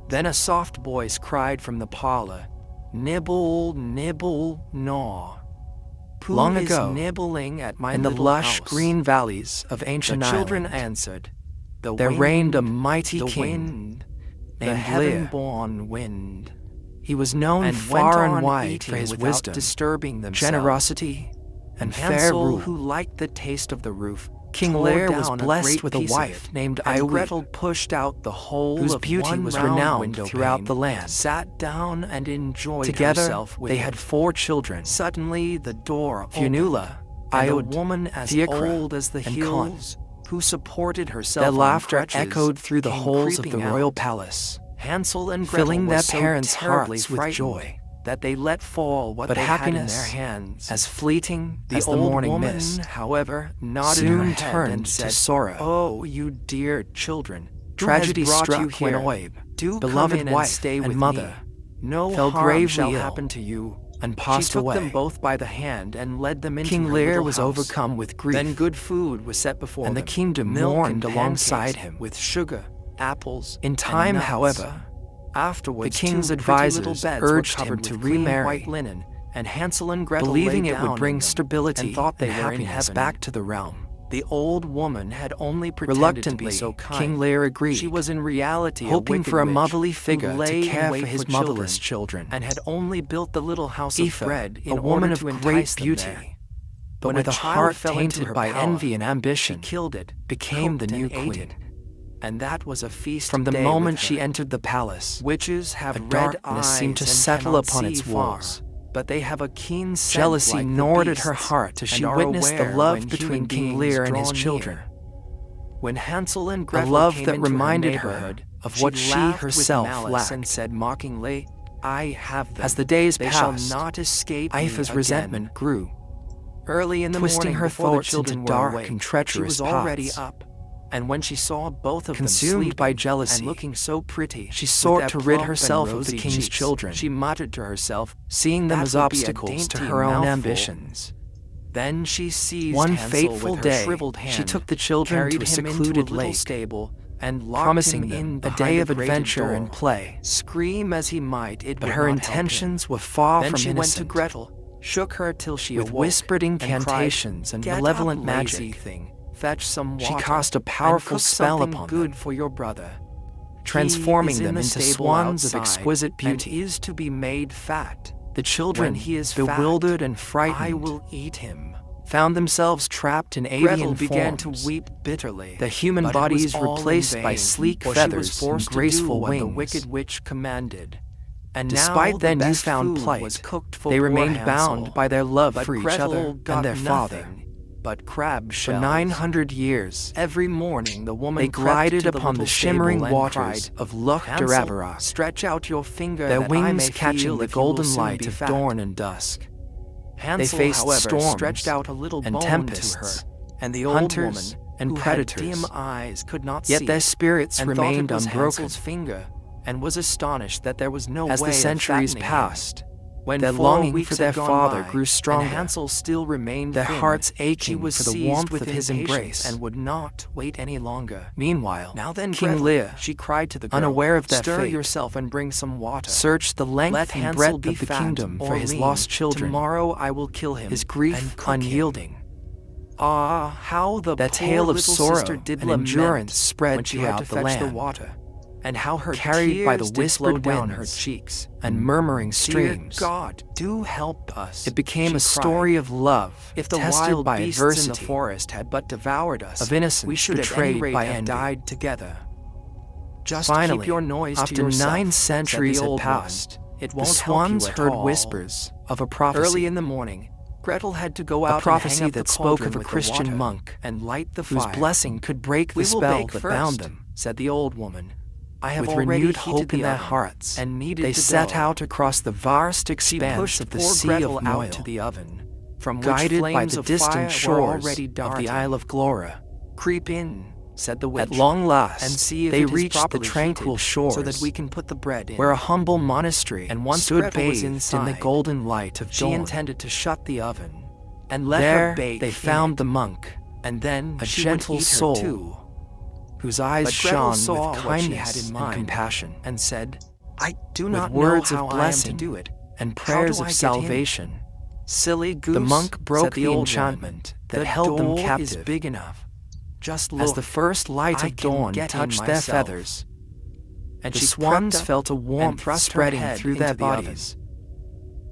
Then a soft voice cried from the parlor, "Nibble, nibble, gnaw. Who Long is ago, nibbling at my in the little lush house?" green valleys of The ancient children Ireland, answered, there wind, reigned a mighty the king wind, the named Lear. heaven-born wind." He was known And far went and on wide eating for his without wisdom, disturbing themselves. generosity, and fair Hansel, rule. who liked the taste of the roof, King tore Lear was down blessed great with a piece of wife it, named and Iwe, Gretel pushed out the whole whose of beauty one was round renowned window throughout pane, the land. sat down and enjoyed Together, herself with they it. had 4 children: Suddenly the door Funula, opened, and a Iod, woman as Theocra, old as the and hills, who supported herself their on laughter crutches, echoed through the came halls of the creeping royal out. palace, Hansel and Gretel filling were their so parents' terribly hearts with frightened joy. that they let fall what But they had in happiness, their hands. as fleeting The as the old morning woman, mist, however, nodded her soon head turned and to said, sorrow. "Oh, you dear children, Tragedy who has brought struck you when here? Oib, Do beloved come in wife and stay and with mother, me. No fell harm gravely shall ill happen to you." and She passed took away. them both by the hand and led them into King her Lear little was house. overcome with grief, Then good food was set before and the them, kingdom milk mourned and alongside pancakes him. with sugar, apples, In and time, nuts. however, Afterwards, the king's 2 pretty little advisors beds urged were him covered to with clean remarry, white linen, and Hansel and Gretel believing lay it down would bring in them, stability and thought they and were in happiness heaven. back to the realm. The old woman had only pretended Reluctantly, to be so kind. King Lear agreed, She was in reality hoping a wicked for a witch motherly who figure lay to in care wait for his children, motherless children, and had only built the little house of Aoife, bread in a woman order of to great entice them beauty, there. but When with a a child heart fell into tainted her by power, envy and ambition, she killed it, became the cooked new and ate queen. it. And that was a feast From the day moment with she her. entered the palace, Witches have a red darkness eyes seemed to and settle cannot upon see its far, walls. but they have a keen scent Jealousy like the gnawed at her beasts, heart as she and are witnessed the aware love when between human King beings Lear and his draw children. near. When Hansel and A Gretel love came that into reminded her her neighborhood, of what she laughed with herself malice lacked. and said mockingly, I have them. As the days They passed, shall not escape me Aipha's again. resentment grew, Early in the twisting morning, her before the thoughts children into were dark awake, and treacherous she was already paths. up. And when she saw both of Consumed them sleeping by jealousy and looking so pretty, she with sought their to rid plump herself and of the rosy king's cheeks, children, she muttered to herself, seeing them "That as would be a obstacles to dainty her own mouthful." ambitions. Then she seized One Hansel fateful with her day, shriveled hand, she took the children carried to a him into secluded a little lake, stable, and locked promising him them in a behind day the of grated adventure door. and play. Scream as he might, it But would her not help him. intentions were far Then from she went to innocent. Gretel, shook her till she With awoke, whispered and cried, incantations and "Get malevolent up, lazy magic, thing. Fetch some water. she cast a and powerful cook spell something upon good them, for your brother. transforming He is in them the into stable swans of outside, exquisite and beauty. is to be made fat. The children, When he is bewildered fat, and frightened, I will eat him." found themselves trapped in Gretel avian began to forms, weep bitterly. the human but it was bodies all in replaced by vain, sleek for feathers she was forced and graceful to do what the wings. wicked witch commanded. And Despite now their the best newfound food plight, was cooked for they poor remained Hansel. bound by their love But for each Gretel other got and their father. nothing but crab For shells. 900 years, Every morning the woman they crept glided to the upon the little shimmering stable and waters cried, of Loch "Hansel, Duravarach, stretch out your finger their that I wings may catching feel the if you will golden soon light be of fat." dawn and dusk. Hansel, faced however, storms stretched out a little and bone tempests, to her, and the old hunters woman, and who predators, had dim eyes, could not yet see their it, spirits and remained thought it was unbroken. Hansel's finger, and was astonished that there was no As way the of centuries fattening him. passed, When their 4 longing weeks for their had gone father by, grew stronger, and Hansel still remained their thin, hearts she aching was for the seized warmth with of his impatience embrace. and would not wait any longer. Meanwhile, "Now then, King Gretel," Lear, she cried to the girl, unaware of their "stir fate, yourself and bring some water. searched the Let length and Hansel breadth be of the fat kingdom or for his lean. lost children, Tomorrow I will kill him, his grief and cook him." unyielding. Ah, how the That poor tale of little sorrow sister did and lament endurance spread when she had to throughout fetch the the land, water, and how her carried by the tears did flow whispered down her winds cheeks. and murmuring "Dear streams. God, do help us." It became she a story cried. of love, "If the tested wild by beasts adversity, in the forest had but devoured us, of innocence we should at betrayed any rate by have envy. died together. Just Finally, keep your noise to after yourself," 9 said centuries the had old passed, woman. "It the won't swans help you heard at all." whispers of a prophecy, Early in the morning, Gretel had to go out a prophecy and hang up that the spoke of cauldron a with the Christian water monk and light the whose fire. blessing could break the "We will spell bake that first," bound them. said the old woman. "I have With already renewed heated hope in the their oven hearts, and kneaded they the set dough." out across the vast She expanse pushed of the poor sea Gretel of Moyle, out to the oven, from which guided by flames the of fire distant were shores already of darting. the Isle of Glora. "Creep in," said the witch, At long last, "and see if they it is reached the properly tranquil heated, shores, so that we can put the bread in." where a humble monastery And once stood Gretel was bathed in the inside, golden light of she dawn. intended to shut the oven and let There her bake they in found it, the monk, and then a she gentle would eat soul, her too. whose eyes But Gretel shone saw with what she kindness had in and mind, compassion, and said, "I do with not words know how of I am blessing to do it. and How prayers do I of get in?" salvation. "Silly goose," The monk broke said the the old enchantment woman. that "The held them door is captive. big enough. Just look." As the first light I of can dawn get in touched their myself. feathers, And the she swans crept up felt a and warmth thrust her spreading head through into their the oven. bodies,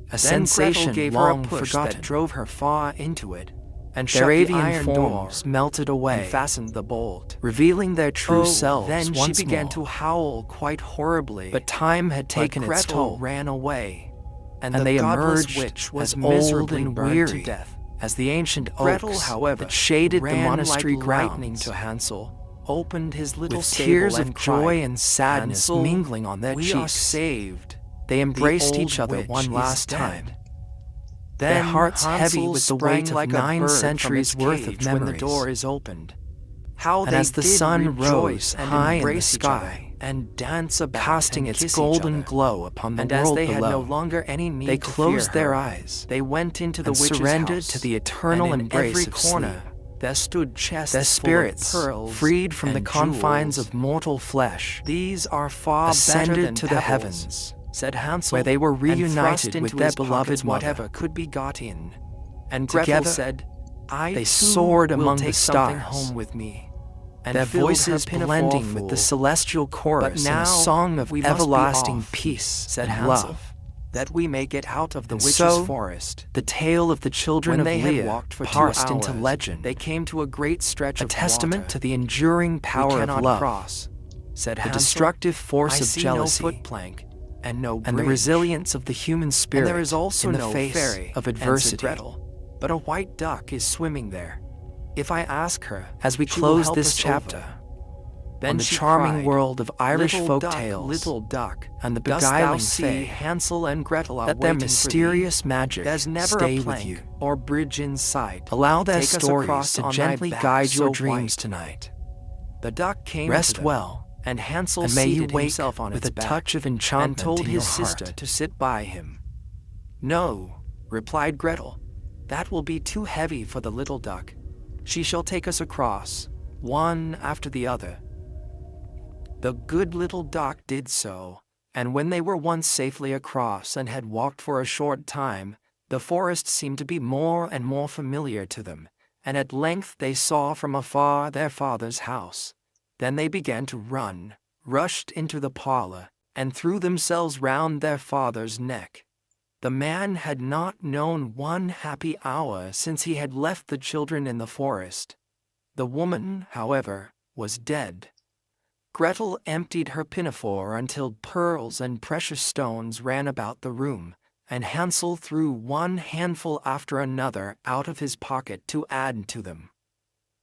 a Then sensation Gretel gave her a long push forgotten. that drove her far into it, and Their shut the avian iron door, forms melted away, and fastened the bolt. revealing their true Oh, selves then once she began more. to howl quite horribly. But time had taken its Gretel toll, ran away, and and the they godless emerged witch was as old miserably and burned weary to death. as the ancient Gretel, oaks however, that shaded the ran monastery like lightning grounds, to Hansel, opened his little with stable tears and of cried, joy and sadness "Hansel, mingling on their we are cheeks. saved. They embraced The each old other witch one is last dead." time, Then their hearts Hansel heavy with the sprang weight of like a 9 bird from centuries its worth of cage when the memories. door is opened. How And they as the did sun rejoice rose and high in the embrace each other, sky, and dance about casting and its kiss each golden other. glow upon the And world as they had below, no longer any need they to closed fear their her, eyes they went into the and witch's surrendered house, to the eternal and in embrace every of corner sleep. there stood chests Their spirits, full of pearls freed from the and confines jewels. of mortal flesh, "These are far better ascended than to the pebbles," heavens, said Hansel, where they were and thrust reunited with into their his beloved pockets mother. whatever could be got in. And Gretel Together, said, "I they too soared will among take the something stars, home with me," and their filled her voices pinafore blending with the full. celestial chorus But in now a song of we must be everlasting off, peace said and Hansel, love. "that we may get out of the And witch's so, forest." The tale of the children When of they had Leah walked for 2 passed hours, into legend, they came to a great stretch a of testament water. to the enduring "We power of cannot love, cross," said the Hansel. destructive force "I of see jealousy, no footplank and no and the bridge. resilience of the human spirit And there is also in the no face fairy," of answered adversity. Gretel, "but a white duck is swimming there. If I ask her, As we she will close help this us chapter, over." Then on the she charming cried, world of Irish "Little folk duck, tales, little duck, and the dost thou beguiling see fay, Hansel and Gretel are let their waiting for thee? mysterious magic There's never stay a with plank you. or bridge in sight. Allow their Take us stories across to on thy gently back guide your so dreams white." tonight. The duck came Rest to them, well, and Hansel and may you seated wake himself on with its a back touch of and enchantment told in your his sister heart. to sit by him. "No," replied Gretel, "that will be too heavy for the little duck. She shall take us across, one after the other." The good little duck did so, and when they were once safely across and had walked for a short time, the forest seemed to be more and more familiar to them, and at length they saw from afar their father's house. Then they began to run, rushed into the parlor, and threw themselves round their father's neck. The man had not known one happy hour since he had left the children in the forest. The woman, however, was dead. Gretel emptied her pinafore until pearls and precious stones ran about the room, and Hansel threw one handful after another out of his pocket to add to them.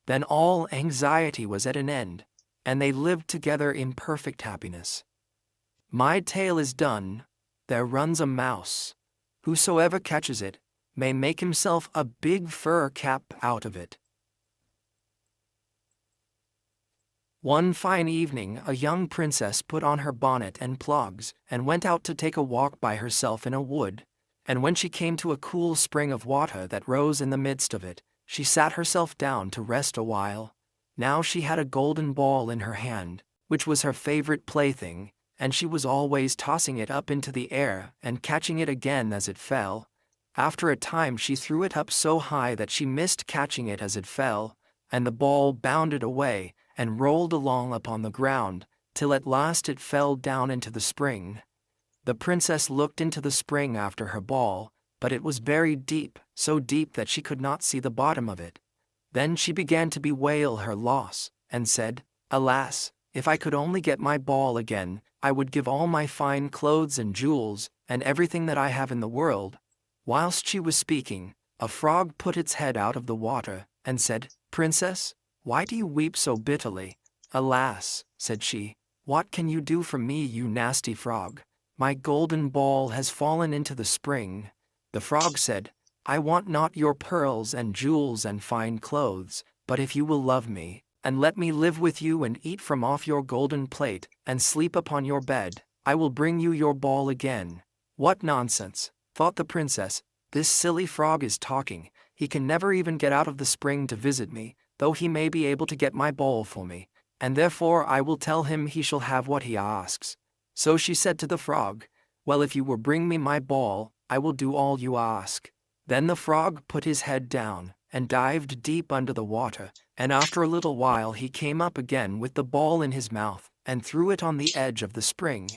Then all anxiety was at an end, and they lived together in perfect happiness. My tale is done. There runs a mouse. Whosoever catches it may make himself a big fur cap out of it. One fine evening, a young princess put on her bonnet and clogs and went out to take a walk by herself in a wood. And when she came to a cool spring of water that rose in the midst of it, she sat herself down to rest a while. Now she had a golden ball in her hand, which was her favorite plaything, and she was always tossing it up into the air and catching it again as it fell. After a time she threw it up so high that she missed catching it as it fell, and the ball bounded away and rolled along upon the ground, till at last it fell down into the spring. The princess looked into the spring after her ball, but it was buried deep, so deep that she could not see the bottom of it. Then she began to bewail her loss, and said, "Alas, if I could only get my ball again, I would give all my fine clothes and jewels, and everything that I have in the world." Whilst she was speaking, a frog put its head out of the water, and said, "Princess, why do you weep so bitterly?" "Alas," said she, "what can you do for me, you nasty frog? My golden ball has fallen into the spring." The frog said, "I want not your pearls and jewels and fine clothes, but if you will love me, and let me live with you and eat from off your golden plate, and sleep upon your bed, I will bring you your ball again." "What nonsense," thought the princess, "this silly frog is talking. He can never even get out of the spring to visit me, though he may be able to get my ball for me, and therefore I will tell him he shall have what he asks." So she said to the frog, "Well, if you will bring me my ball, I will do all you ask." Then the frog put his head down and dived deep under the water, and after a little while he came up again with the ball in his mouth and threw it on the edge of the spring.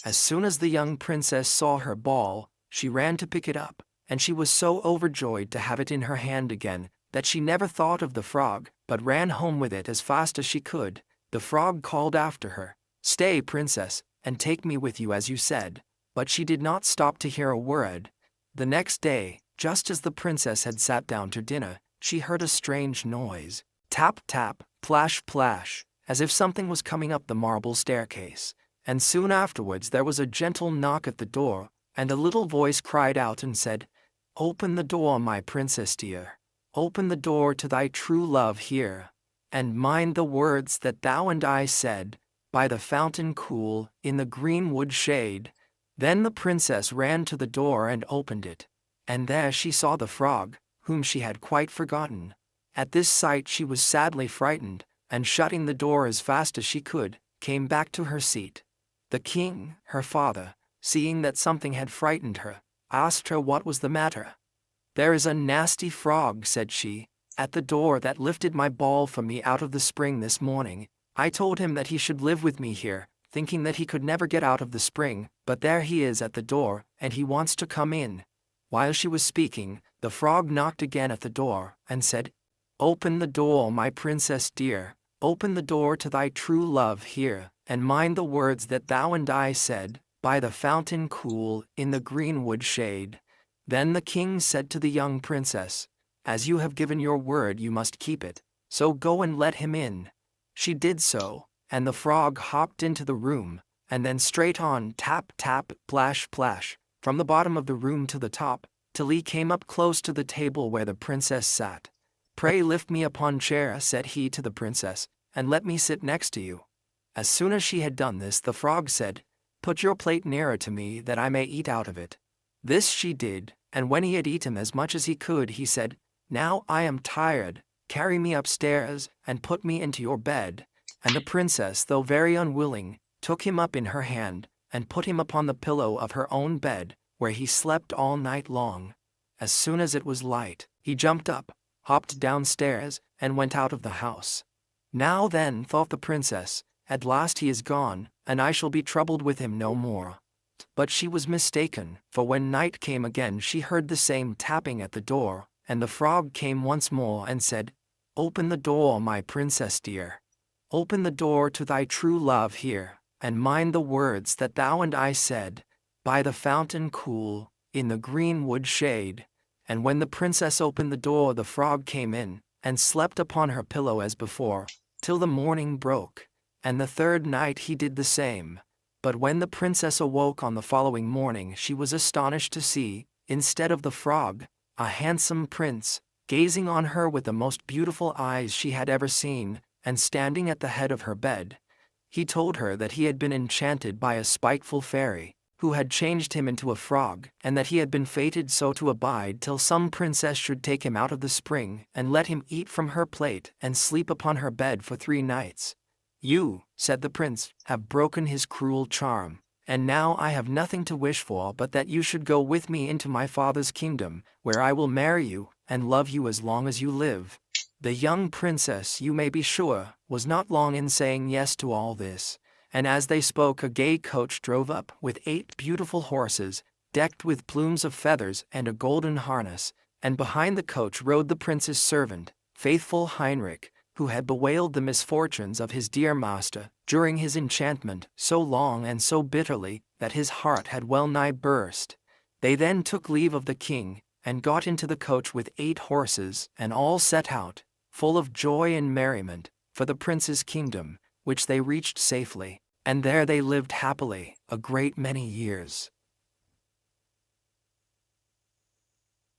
As soon as the young princess saw her ball, she ran to pick it up, and she was so overjoyed to have it in her hand again that she never thought of the frog, but ran home with it as fast as she could. The frog called after her, "Stay, princess, and take me with you as you said." But she did not stop to hear a word. The next day, just as the princess had sat down to dinner, she heard a strange noise, tap, tap, plash, plash, as if something was coming up the marble staircase. And soon afterwards there was a gentle knock at the door, and a little voice cried out and said, "Open the door, my princess dear. Open the door to thy true love here, and mind the words that thou and I said, by the fountain cool, in the greenwood shade." Then the princess ran to the door and opened it, and there she saw the frog, whom she had quite forgotten. At this sight she was sadly frightened, and shutting the door as fast as she could, came back to her seat. The king, her father, seeing that something had frightened her, asked her what was the matter. "There is a nasty frog," said she, "at the door that lifted my ball for me out of the spring this morning. I told him that he should live with me here, thinking that he could never get out of the spring, but there he is at the door, and he wants to come in." While she was speaking, the frog knocked again at the door, and said, "Open the door, my princess dear, open the door to thy true love here, and mind the words that thou and I said, by the fountain cool, in the greenwood shade." Then the king said to the young princess, "As you have given your word you must keep it, so go and let him in." She did so, and the frog hopped into the room, and then straight on, tap, tap, plash, plash, from the bottom of the room to the top, till he came up close to the table where the princess sat. "Pray lift me upon chair," said he to the princess, "and let me sit next to you." As soon as she had done this, the frog said, "Put your plate nearer to me, that I may eat out of it." This she did, and when he had eaten as much as he could, he said, "Now I am tired, carry me upstairs, and put me into your bed." And the princess, though very unwilling, took him up in her hand, and put him upon the pillow of her own bed, where he slept all night long. As soon as it was light, he jumped up, hopped downstairs, and went out of the house. "Now then," thought the princess, "at last he is gone, and I shall be troubled with him no more." But she was mistaken, for when night came again she heard the same tapping at the door, and the frog came once more and said, "Open the door, my princess dear. Open the door to thy true love here, and mind the words that thou and I said, by the fountain cool, in the greenwood shade." And when the princess opened the door, the frog came in, and slept upon her pillow as before, till the morning broke. And the third night he did the same. But when the princess awoke on the following morning, she was astonished to see, instead of the frog, a handsome prince, gazing on her with the most beautiful eyes she had ever seen, and standing at the head of her bed. He told her that he had been enchanted by a spiteful fairy, who had changed him into a frog, and that he had been fated so to abide till some princess should take him out of the spring, and let him eat from her plate and sleep upon her bed for 3 nights. "You," said the prince, "have broken his cruel charm, and now I have nothing to wish for but that you should go with me into my father's kingdom, where I will marry you, and love you as long as you live." The young princess, you may be sure, was not long in saying yes to all this, and as they spoke a gay coach drove up with 8 beautiful horses, decked with plumes of feathers and a golden harness, and behind the coach rode the prince's servant, faithful Heinrich, who had bewailed the misfortunes of his dear master during his enchantment so long and so bitterly that his heart had well nigh burst. They then took leave of the king, and got into the coach with 8 horses, and all set out, full of joy and merriment, for the prince's kingdom, which they reached safely, and there they lived happily a great many years.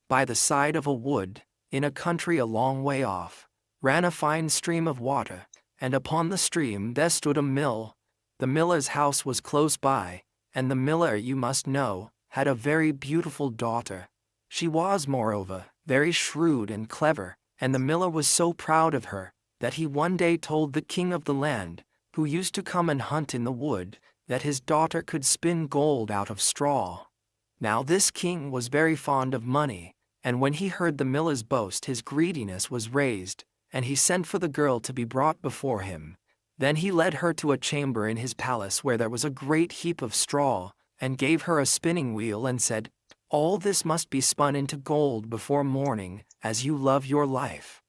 By the side of a wood, in a country a long way off, ran a fine stream of water, and upon the stream there stood a mill. The miller's house was close by, and the miller, you must know, had a very beautiful daughter. She was, moreover, very shrewd and clever, and the miller was so proud of her that he one day told the king of the land, who used to come and hunt in the wood, that his daughter could spin gold out of straw. Now this king was very fond of money, and when he heard the miller's boast his greediness was raised, and he sent for the girl to be brought before him. Then he led her to a chamber in his palace where there was a great heap of straw, and gave her a spinning wheel and said, "All this must be spun into gold before morning, as you love your life."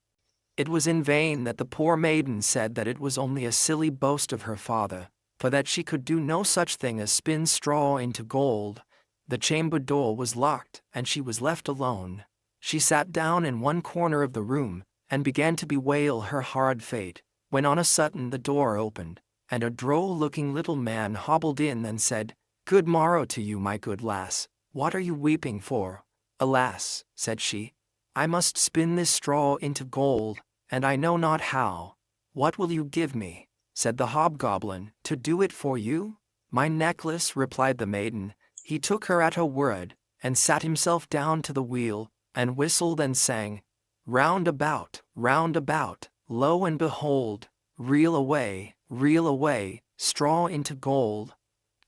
It was in vain that the poor maiden said that it was only a silly boast of her father, for that she could do no such thing as spin straw into gold. The chamber door was locked, and she was left alone. She sat down in one corner of the room, and began to bewail her hard fate, when on a sudden the door opened, and a droll-looking little man hobbled in and said, "Good morrow to you, my good lass. What are you weeping for?" "Alas," said she, "I must spin this straw into gold, and I know not how." "What will you give me," said the hobgoblin, "to do it for you?" "My necklace," replied the maiden. He took her at her word, and sat himself down to the wheel, and whistled and sang, round about, lo and behold, reel away, straw into gold."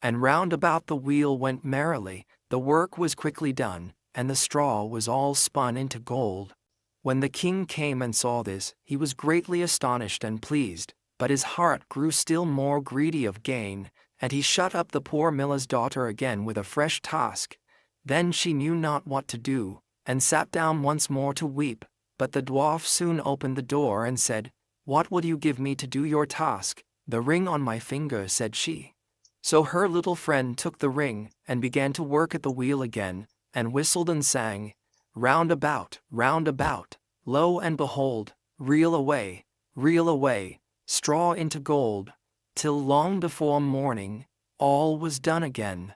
And round about the wheel went merrily. The work was quickly done, and the straw was all spun into gold. When the king came and saw this, he was greatly astonished and pleased, but his heart grew still more greedy of gain, and he shut up the poor miller's daughter again with a fresh task. Then she knew not what to do, and sat down once more to weep, but the dwarf soon opened the door and said, "What will you give me to do your task?" "The ring on my finger," said she. So her little friend took the ring, and began to work at the wheel again, and whistled and sang, round about, lo and behold, reel away, straw into gold. till long before morning, all was done again.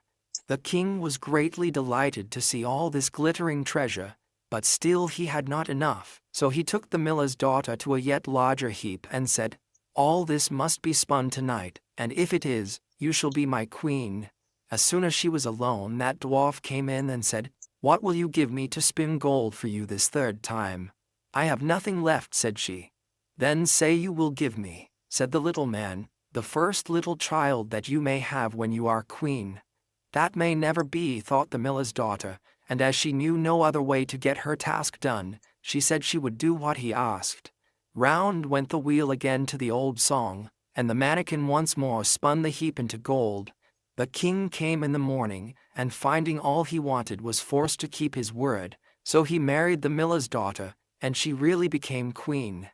The king was greatly delighted to see all this glittering treasure, but still he had not enough, so he took the miller's daughter to a yet larger heap and said, "All this must be spun tonight, and if it is, you shall be my queen." As soon as she was alone, that dwarf came in and said, "What will you give me to spin gold for you this third time?" "I have nothing left," said she. "Then say you will give me," said the little man, "the first little child that you may have when you are queen." "That may never be," thought the miller's daughter, and as she knew no other way to get her task done, she said she would do what he asked. Round went the wheel again to the old song, and the mannikin once more spun the heap into gold. The king came in the morning, and finding all he wanted was forced to keep his word, so he married the miller's daughter, and she really became queen.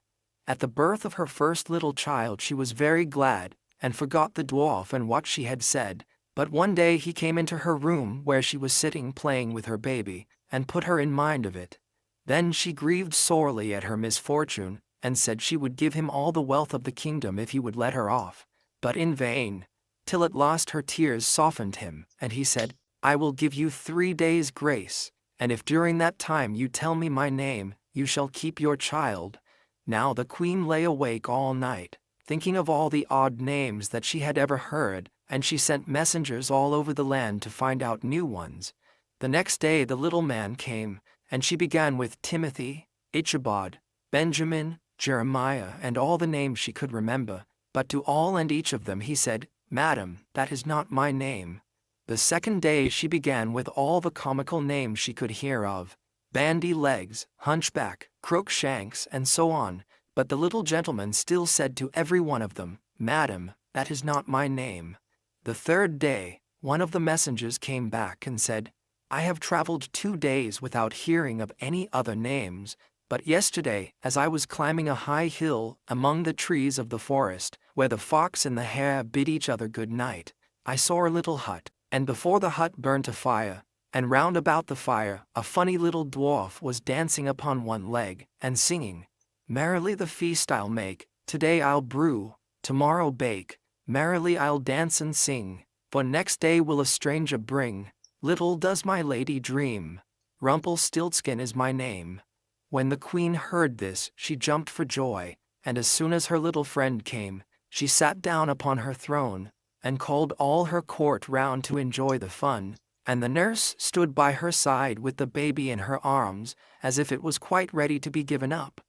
At the birth of her first little child she was very glad, and forgot the dwarf and what she had said. But one day he came into her room where she was sitting playing with her baby, and put her in mind of it. Then she grieved sorely at her misfortune, and said she would give him all the wealth of the kingdom if he would let her off, but in vain, till at last her tears softened him, and he said, "I will give you 3 days' grace, and if during that time you tell me my name, you shall keep your child." Now the queen lay awake all night, thinking of all the odd names that she had ever heard, and she sent messengers all over the land to find out new ones. The next day the little man came, and she began with Timothy, Ichabod, Benjamin, Jeremiah, and all the names she could remember, but to all and each of them he said, "Madam, that is not my name." The second day she began with all the comical names she could hear of, Bandy Legs, Hunchback, Crookshanks, and so on, but the little gentleman still said to every one of them, "Madam, that is not my name." The third day, one of the messengers came back and said, "I have traveled 2 days without hearing of any other names, but yesterday, as I was climbing a high hill among the trees of the forest, where the fox and the hare bid each other good night, I saw a little hut, and before the hut burnt a fire, and round about the fire a funny little dwarf was dancing upon one leg, and singing, 'Merrily the feast I'll make, today I'll brew, tomorrow bake, merrily I'll dance and sing, for next day will a stranger bring, little does my lady dream, Rumpelstiltskin is my name.'" When the queen heard this, she jumped for joy, and as soon as her little friend came, she sat down upon her throne, and called all her court round to enjoy the fun, and the nurse stood by her side with the baby in her arms, as if it was quite ready to be given up.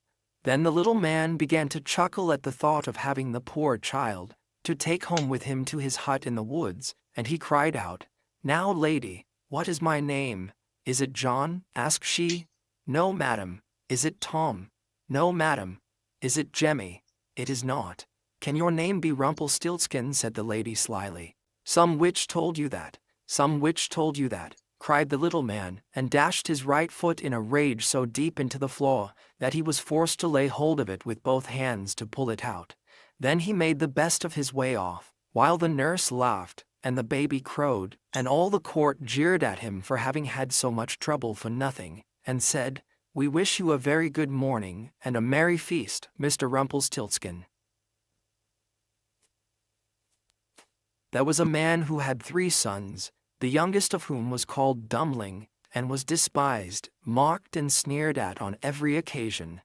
Then the little man began to chuckle at the thought of having the poor child to take home with him to his hut in the woods, and he cried out, "Now, lady, what is my name?" "Is it John?" asked she. "No, madam." "Is it Tom?" "No, madam." "Is it Jemmy?" "It is not." "Can your name be Rumpelstiltskin?" said the lady slyly. "Some witch told you that. Some witch told you that," cried the little man, and dashed his right foot in a rage so deep into the floor that he was forced to lay hold of it with both hands to pull it out. Then he made the best of his way off, while the nurse laughed, and the baby crowed, and all the court jeered at him for having had so much trouble for nothing, and said, "We wish you a very good morning and a merry feast, Mr. Rumpelstiltskin." There was a man who had 3 sons, the youngest of whom was called Dummling, and was despised, mocked, and sneered at on every occasion.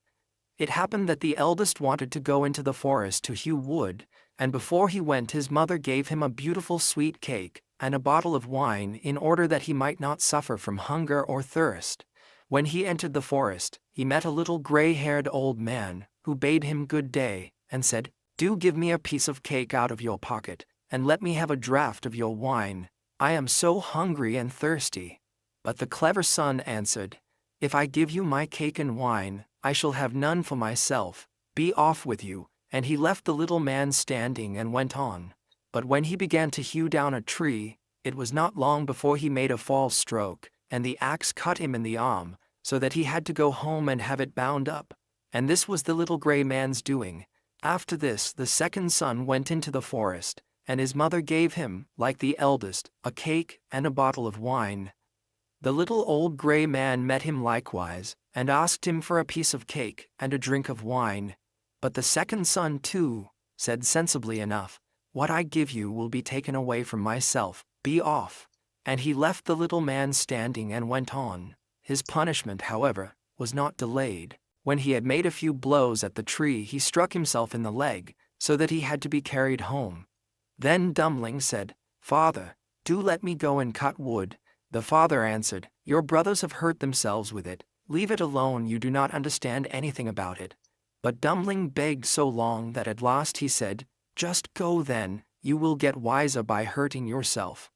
It happened that the eldest wanted to go into the forest to hew wood, and before he went his mother gave him a beautiful sweet cake and a bottle of wine in order that he might not suffer from hunger or thirst. When he entered the forest, he met a little gray-haired old man, who bade him good day, and said, "Do give me a piece of cake out of your pocket, and let me have a draught of your wine. I am so hungry and thirsty." But the clever son answered, "If I give you my cake and wine, I shall have none for myself. Be off with you." And he left the little man standing and went on. But when he began to hew down a tree, it was not long before he made a false stroke, and the axe cut him in the arm, so that he had to go home and have it bound up. And this was the little gray man's doing. After this, the second son went into the forest, and his mother gave him, like the eldest, a cake and a bottle of wine. The little old gray man met him likewise, and asked him for a piece of cake and a drink of wine. But the second son, too, said sensibly enough, What I give you will be taken away from myself. Be off." And he left the little man standing and went on. His punishment, however, was not delayed. When he had made a few blows at the tree, he struck himself in the leg, so that he had to be carried home. Then Dumpling said, "Father, do let me go and cut wood." The father answered, "Your brothers have hurt themselves with it. Leave it alone, you do not understand anything about it." But Dumpling begged so long that at last he said, "Just go then, you will get wiser by hurting yourself."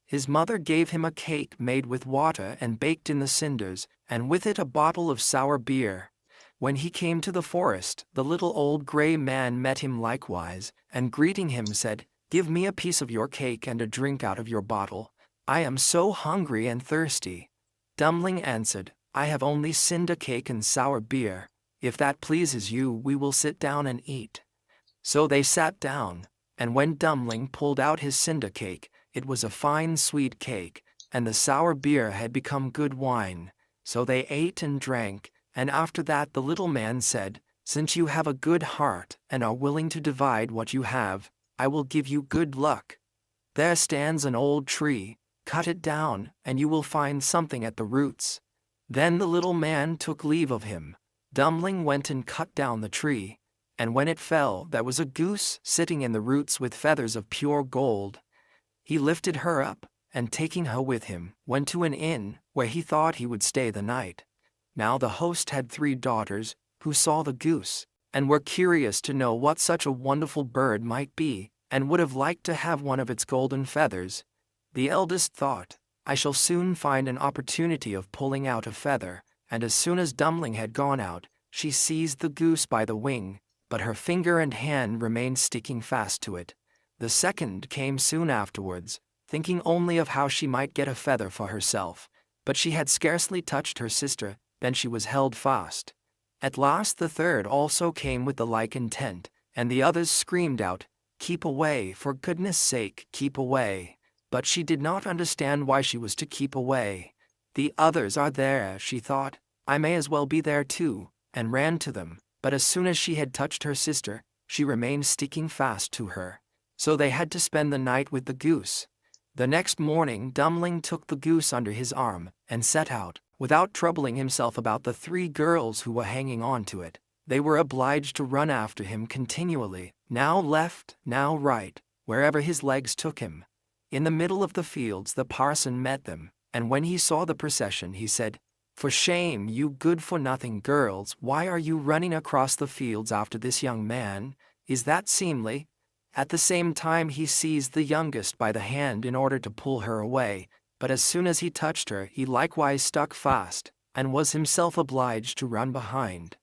His mother gave him a cake made with water and baked in the cinders, and with it a bottle of sour beer. When he came to the forest, the little old gray man met him likewise, and greeting him said, "Give me a piece of your cake and a drink out of your bottle. I am so hungry and thirsty." Dumpling answered, "I have only cinder cake and sour beer. If that pleases you, we will sit down and eat." So they sat down, and when Dumpling pulled out his cinder cake, it was a fine sweet cake, and the sour beer had become good wine. So they ate and drank, and after that the little man said, "Since you have a good heart and are willing to divide what you have, I will give you good luck. There stands an old tree, cut it down, and you will find something at the roots." Then the little man took leave of him. Dumpling went and cut down the tree, and when it fell, there was a goose sitting in the roots with feathers of pure gold. He lifted her up, and taking her with him, went to an inn, where he thought he would stay the night. Now the host had 3 daughters, who saw the goose, and were curious to know what such a wonderful bird might be, and would have liked to have one of its golden feathers. The eldest thought, "I shall soon find an opportunity of pulling out a feather," and as soon as Dumpling had gone out, she seized the goose by the wing, but her finger and hand remained sticking fast to it. The second came soon afterwards, thinking only of how she might get a feather for herself, but she had scarcely touched her sister, then she was held fast. At last the third also came with the like intent, and the others screamed out, "Keep away, for goodness' sake, keep away." But she did not understand why she was to keep away. "The others are there," she thought, "I may as well be there too," and ran to them, but as soon as she had touched her sister, she remained sticking fast to her. So they had to spend the night with the goose. The next morning Dumpling took the goose under his arm, and set out, without troubling himself about the 3 girls who were hanging on to it. They were obliged to run after him continually, now left, now right, wherever his legs took him. In the middle of the fields the parson met them, and when he saw the procession he said, "For shame, you good-for-nothing girls, why are you running across the fields after this young man? Is that seemly?" At the same time he seized the youngest by the hand in order to pull her away, but as soon as he touched her he likewise stuck fast, and was himself obliged to run behind.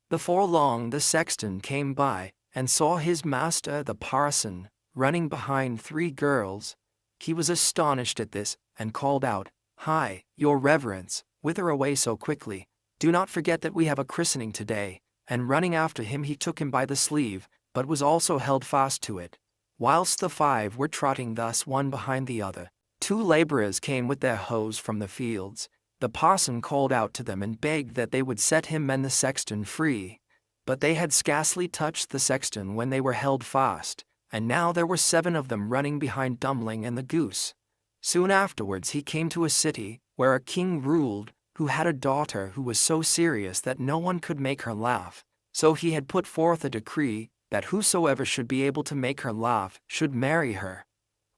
Before long the sexton came by, and saw his master the parson running behind 3 girls. He was astonished at this, and called out, "Hi, your reverence, whither away so quickly? Do not forget that we have a christening today." And running after him he took him by the sleeve, but was also held fast to it. Whilst the 5 were trotting thus one behind the other, 2 laborers came with their hoes from the fields. The parson called out to them and begged that they would set him and the sexton free. But they had scarcely touched the sexton when they were held fast, and now there were 7 of them running behind Dumpling and the goose. Soon afterwards he came to a city, where a king ruled, who had a daughter who was so serious that no one could make her laugh. So he had put forth a decree, that whosoever should be able to make her laugh should marry her.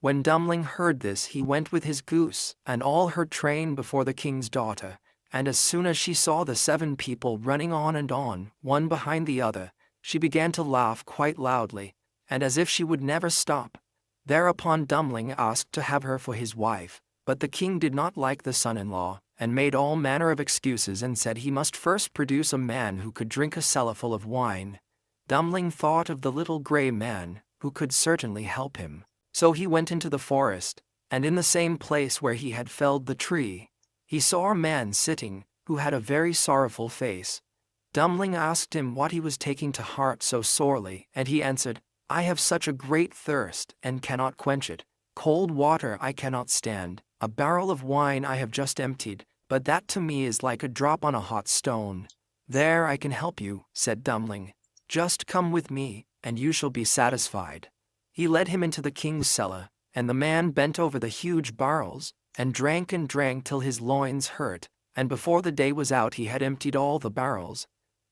When Dumpling heard this he went with his goose and all her train before the king's daughter, and as soon as she saw the 7 people running on and on, one behind the other, she began to laugh quite loudly, and as if she would never stop. Thereupon Dumpling asked to have her for his wife, but the king did not like the son-in-law, and made all manner of excuses and said he must first produce a man who could drink a cellarful of wine. Dumpling thought of the little gray man, who could certainly help him. So he went into the forest, and in the same place where he had felled the tree, he saw a man sitting, who had a very sorrowful face. Dumpling asked him what he was taking to heart so sorely, and he answered, "I have such a great thirst, and cannot quench it. Cold water I cannot stand. A barrel of wine I have just emptied, but that to me is like a drop on a hot stone." "There I can help you," said Dumpling. "Just come with me, and you shall be satisfied." He led him into the king's cellar, and the man bent over the huge barrels, and drank till his loins hurt, and before the day was out he had emptied all the barrels.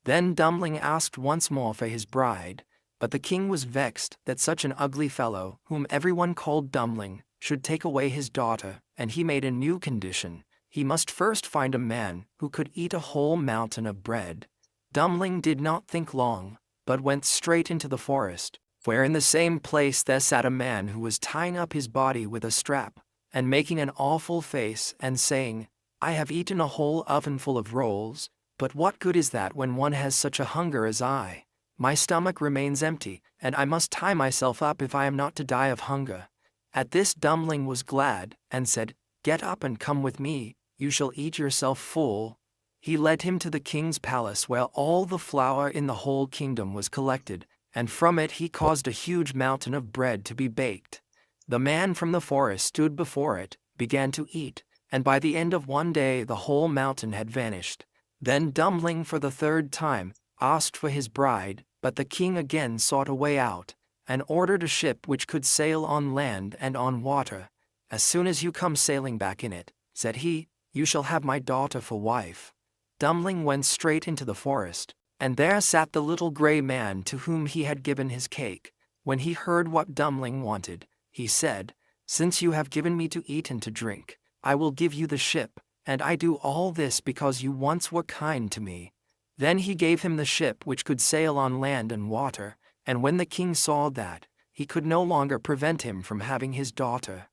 Then Dummling asked once more for his bride, but the king was vexed that such an ugly fellow, whom everyone called Dummling, should take away his daughter, and he made a new condition. He must first find a man who could eat a whole mountain of bread. Dummling did not think long, but went straight into the forest, where in the same place there sat a man who was tying up his body with a strap, and making an awful face, and saying, "I have eaten a whole ovenful of rolls, but what good is that when one has such a hunger as I? My stomach remains empty, and I must tie myself up if I am not to die of hunger." At this Dummling was glad, and said, "Get up and come with me, you shall eat yourself full." He led him to the king's palace where all the flour in the whole kingdom was collected, and from it he caused a huge mountain of bread to be baked. The man from the forest stood before it, began to eat, and by the end of one day the whole mountain had vanished. Then Dummling for the third time asked for his bride, but the king again sought a way out, and ordered a ship which could sail on land and on water. "As soon as you come sailing back in it," said he, "you shall have my daughter for wife." Dummling went straight into the forest, and there sat the little gray man to whom he had given his cake. When he heard what Dummling wanted, he said, "Since you have given me to eat and to drink, I will give you the ship, and I do all this because you once were kind to me." Then he gave him the ship which could sail on land and water, and when the king saw that, he could no longer prevent him from having his daughter.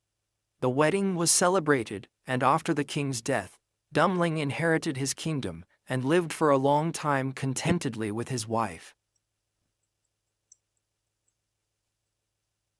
The wedding was celebrated, and after the king's death, Dummling inherited his kingdom, and lived for a long time contentedly with his wife.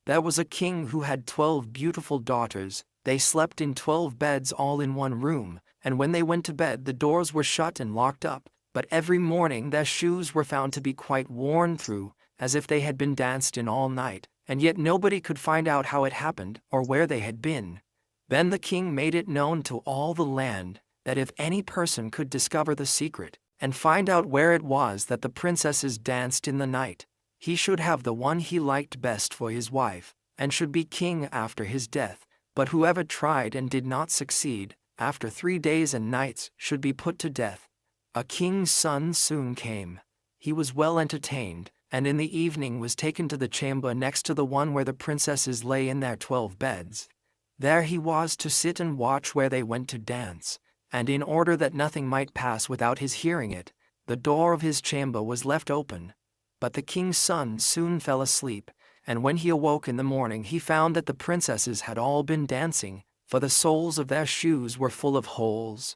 There was a king who had 12 beautiful daughters. They slept in 12 beds all in one room, and when they went to bed the doors were shut and locked up, but every morning their shoes were found to be quite worn through, as if they had been danced in all night, and yet nobody could find out how it happened or where they had been. Then the king made it known to all the land that if any person could discover the secret, and find out where it was that the princesses danced in the night, he should have the one he liked best for his wife, and should be king after his death. But whoever tried and did not succeed, after 3 days and nights, should be put to death. A king's son soon came. He was well entertained, and in the evening was taken to the chamber next to the one where the princesses lay in their 12 beds. There he was to sit and watch where they went to dance, and in order that nothing might pass without his hearing it, the door of his chamber was left open. But the king's son soon fell asleep, and when he awoke in the morning he found that the princesses had all been dancing, for the soles of their shoes were full of holes.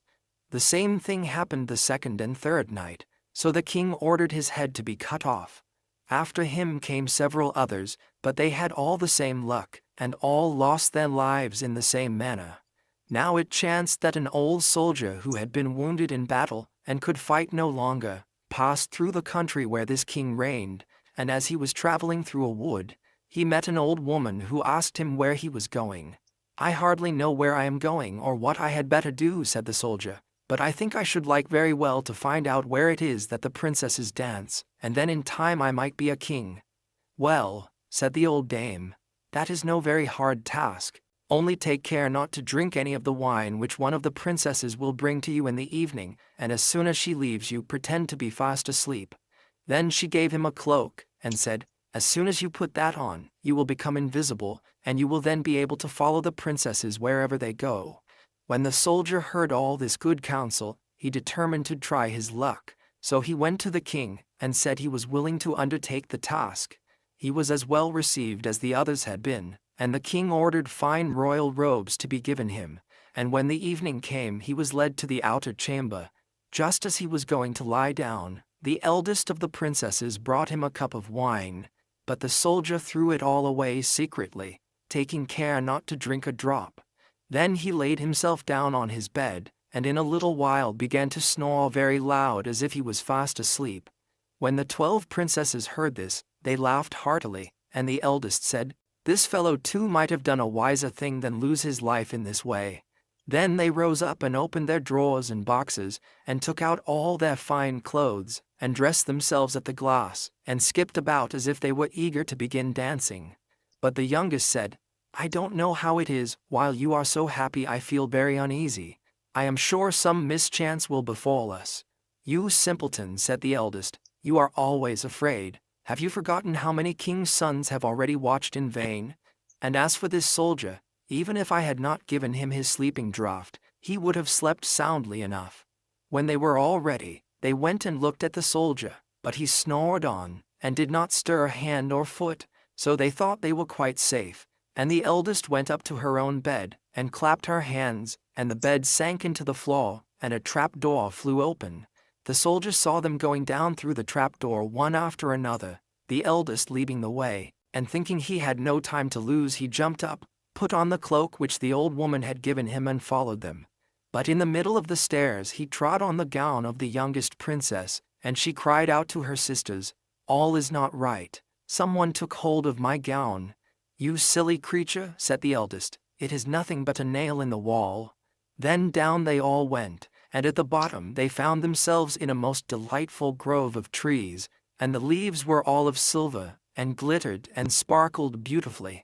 The same thing happened the second and third night, so the king ordered his head to be cut off. After him came several others, but they had all the same luck, and all lost their lives in the same manner. Now it chanced that an old soldier who had been wounded in battle, and could fight no longer, passed through the country where this king reigned, and as he was traveling through a wood, he met an old woman who asked him where he was going. "I hardly know where I am going or what I had better do," said the soldier, "but I think I should like very well to find out where it is that the princesses dance, and then in time I might be a king." "Well," said the old dame, "that is no very hard task. Only take care not to drink any of the wine which one of the princesses will bring to you in the evening, and as soon as she leaves you pretend to be fast asleep." Then she gave him a cloak, and said, "As soon as you put that on, you will become invisible, and you will then be able to follow the princesses wherever they go." When the soldier heard all this good counsel, he determined to try his luck, so he went to the king, and said he was willing to undertake the task. He was as well received as the others had been, and the king ordered fine royal robes to be given him, and when the evening came he was led to the outer chamber. Just as he was going to lie down, the eldest of the princesses brought him a cup of wine, but the soldier threw it all away secretly, taking care not to drink a drop. Then he laid himself down on his bed, and in a little while began to snore very loud as if he was fast asleep. When the 12 princesses heard this, they laughed heartily, and the eldest said, "This fellow too might have done a wiser thing than lose his life in this way." Then they rose up and opened their drawers and boxes, and took out all their fine clothes, and dressed themselves at the glass, and skipped about as if they were eager to begin dancing. But the youngest said, I don't know how it is, while you are so happy I feel very uneasy. I am sure some mischance will befall us. You simpleton, said the eldest, you are always afraid. Have you forgotten how many kings' sons have already watched in vain? And as for this soldier, even if I had not given him his sleeping draught, he would have slept soundly enough. When they were all ready, they went and looked at the soldier, but he snored on, and did not stir hand or foot, so they thought they were quite safe. And the eldest went up to her own bed, and clapped her hands, and the bed sank into the floor, and a trap-door flew open. The soldier saw them going down through the trap-door one after another, the eldest leading the way, and thinking he had no time to lose, he jumped up, put on the cloak which the old woman had given him, and followed them. But in the middle of the stairs he trod on the gown of the youngest princess, and she cried out to her sisters, All is not right. Someone took hold of my gown. You silly creature, said the eldest, it is nothing but a nail in the wall. Then down they all went, and at the bottom they found themselves in a most delightful grove of trees, and the leaves were all of silver, and glittered and sparkled beautifully.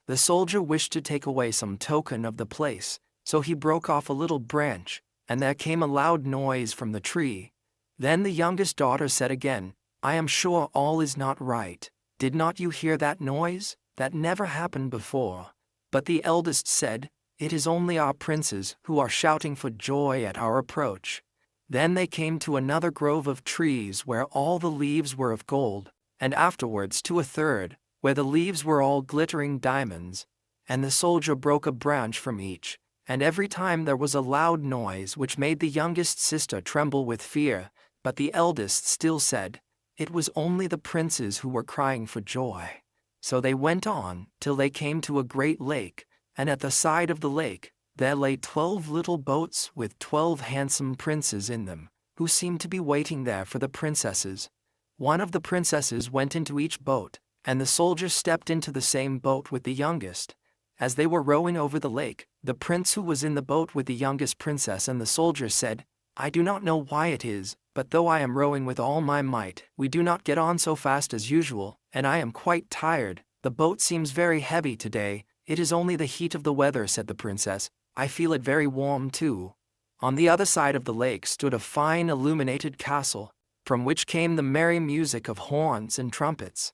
The soldier wished to take away some token of the place, so he broke off a little branch, and there came a loud noise from the tree. Then the youngest daughter said again, I am sure all is not right. Did not you hear that noise? That never happened before. But the eldest said, It is only our princes who are shouting for joy at our approach. Then they came to another grove of trees where all the leaves were of gold, and afterwards to a third, where the leaves were all glittering diamonds. And the soldier broke a branch from each, and every time there was a loud noise which made the youngest sister tremble with fear, but the eldest still said, It was only the princes who were crying for joy. So they went on, till they came to a great lake, and at the side of the lake, there lay 12 little boats with 12 handsome princes in them, who seemed to be waiting there for the princesses. One of the princesses went into each boat, and the soldier stepped into the same boat with the youngest. As they were rowing over the lake, the prince who was in the boat with the youngest princess and the soldier said, I do not know why it is, but though I am rowing with all my might, we do not get on so fast as usual, and I am quite tired. The boat seems very heavy today. It is only the heat of the weather, said the princess. I feel it very warm too. On the other side of the lake stood a fine illuminated castle, from which came the merry music of horns and trumpets.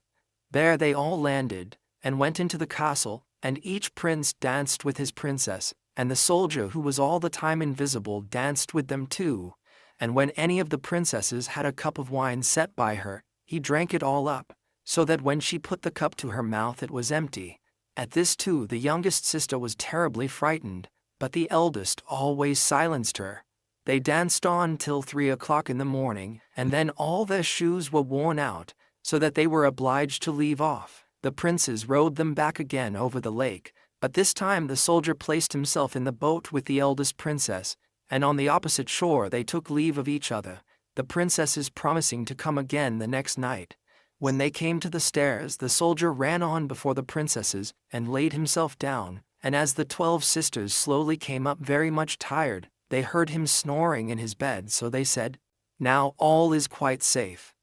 There they all landed, and went into the castle, and each prince danced with his princess, and the soldier who was all the time invisible danced with them too. And when any of the princesses had a cup of wine set by her, he drank it all up, so that when she put the cup to her mouth it was empty. At this too the youngest sister was terribly frightened, but the eldest always silenced her. They danced on till 3 o'clock in the morning, and then all their shoes were worn out, so that they were obliged to leave off. The princes rowed them back again over the lake, but this time the soldier placed himself in the boat with the eldest princess, and on the opposite shore they took leave of each other, the princesses promising to come again the next night. When they came to the stairs, the soldier ran on before the princesses and laid himself down, and as the 12 sisters slowly came up very much tired, they heard him snoring in his bed, so they said, Now all is quite safe.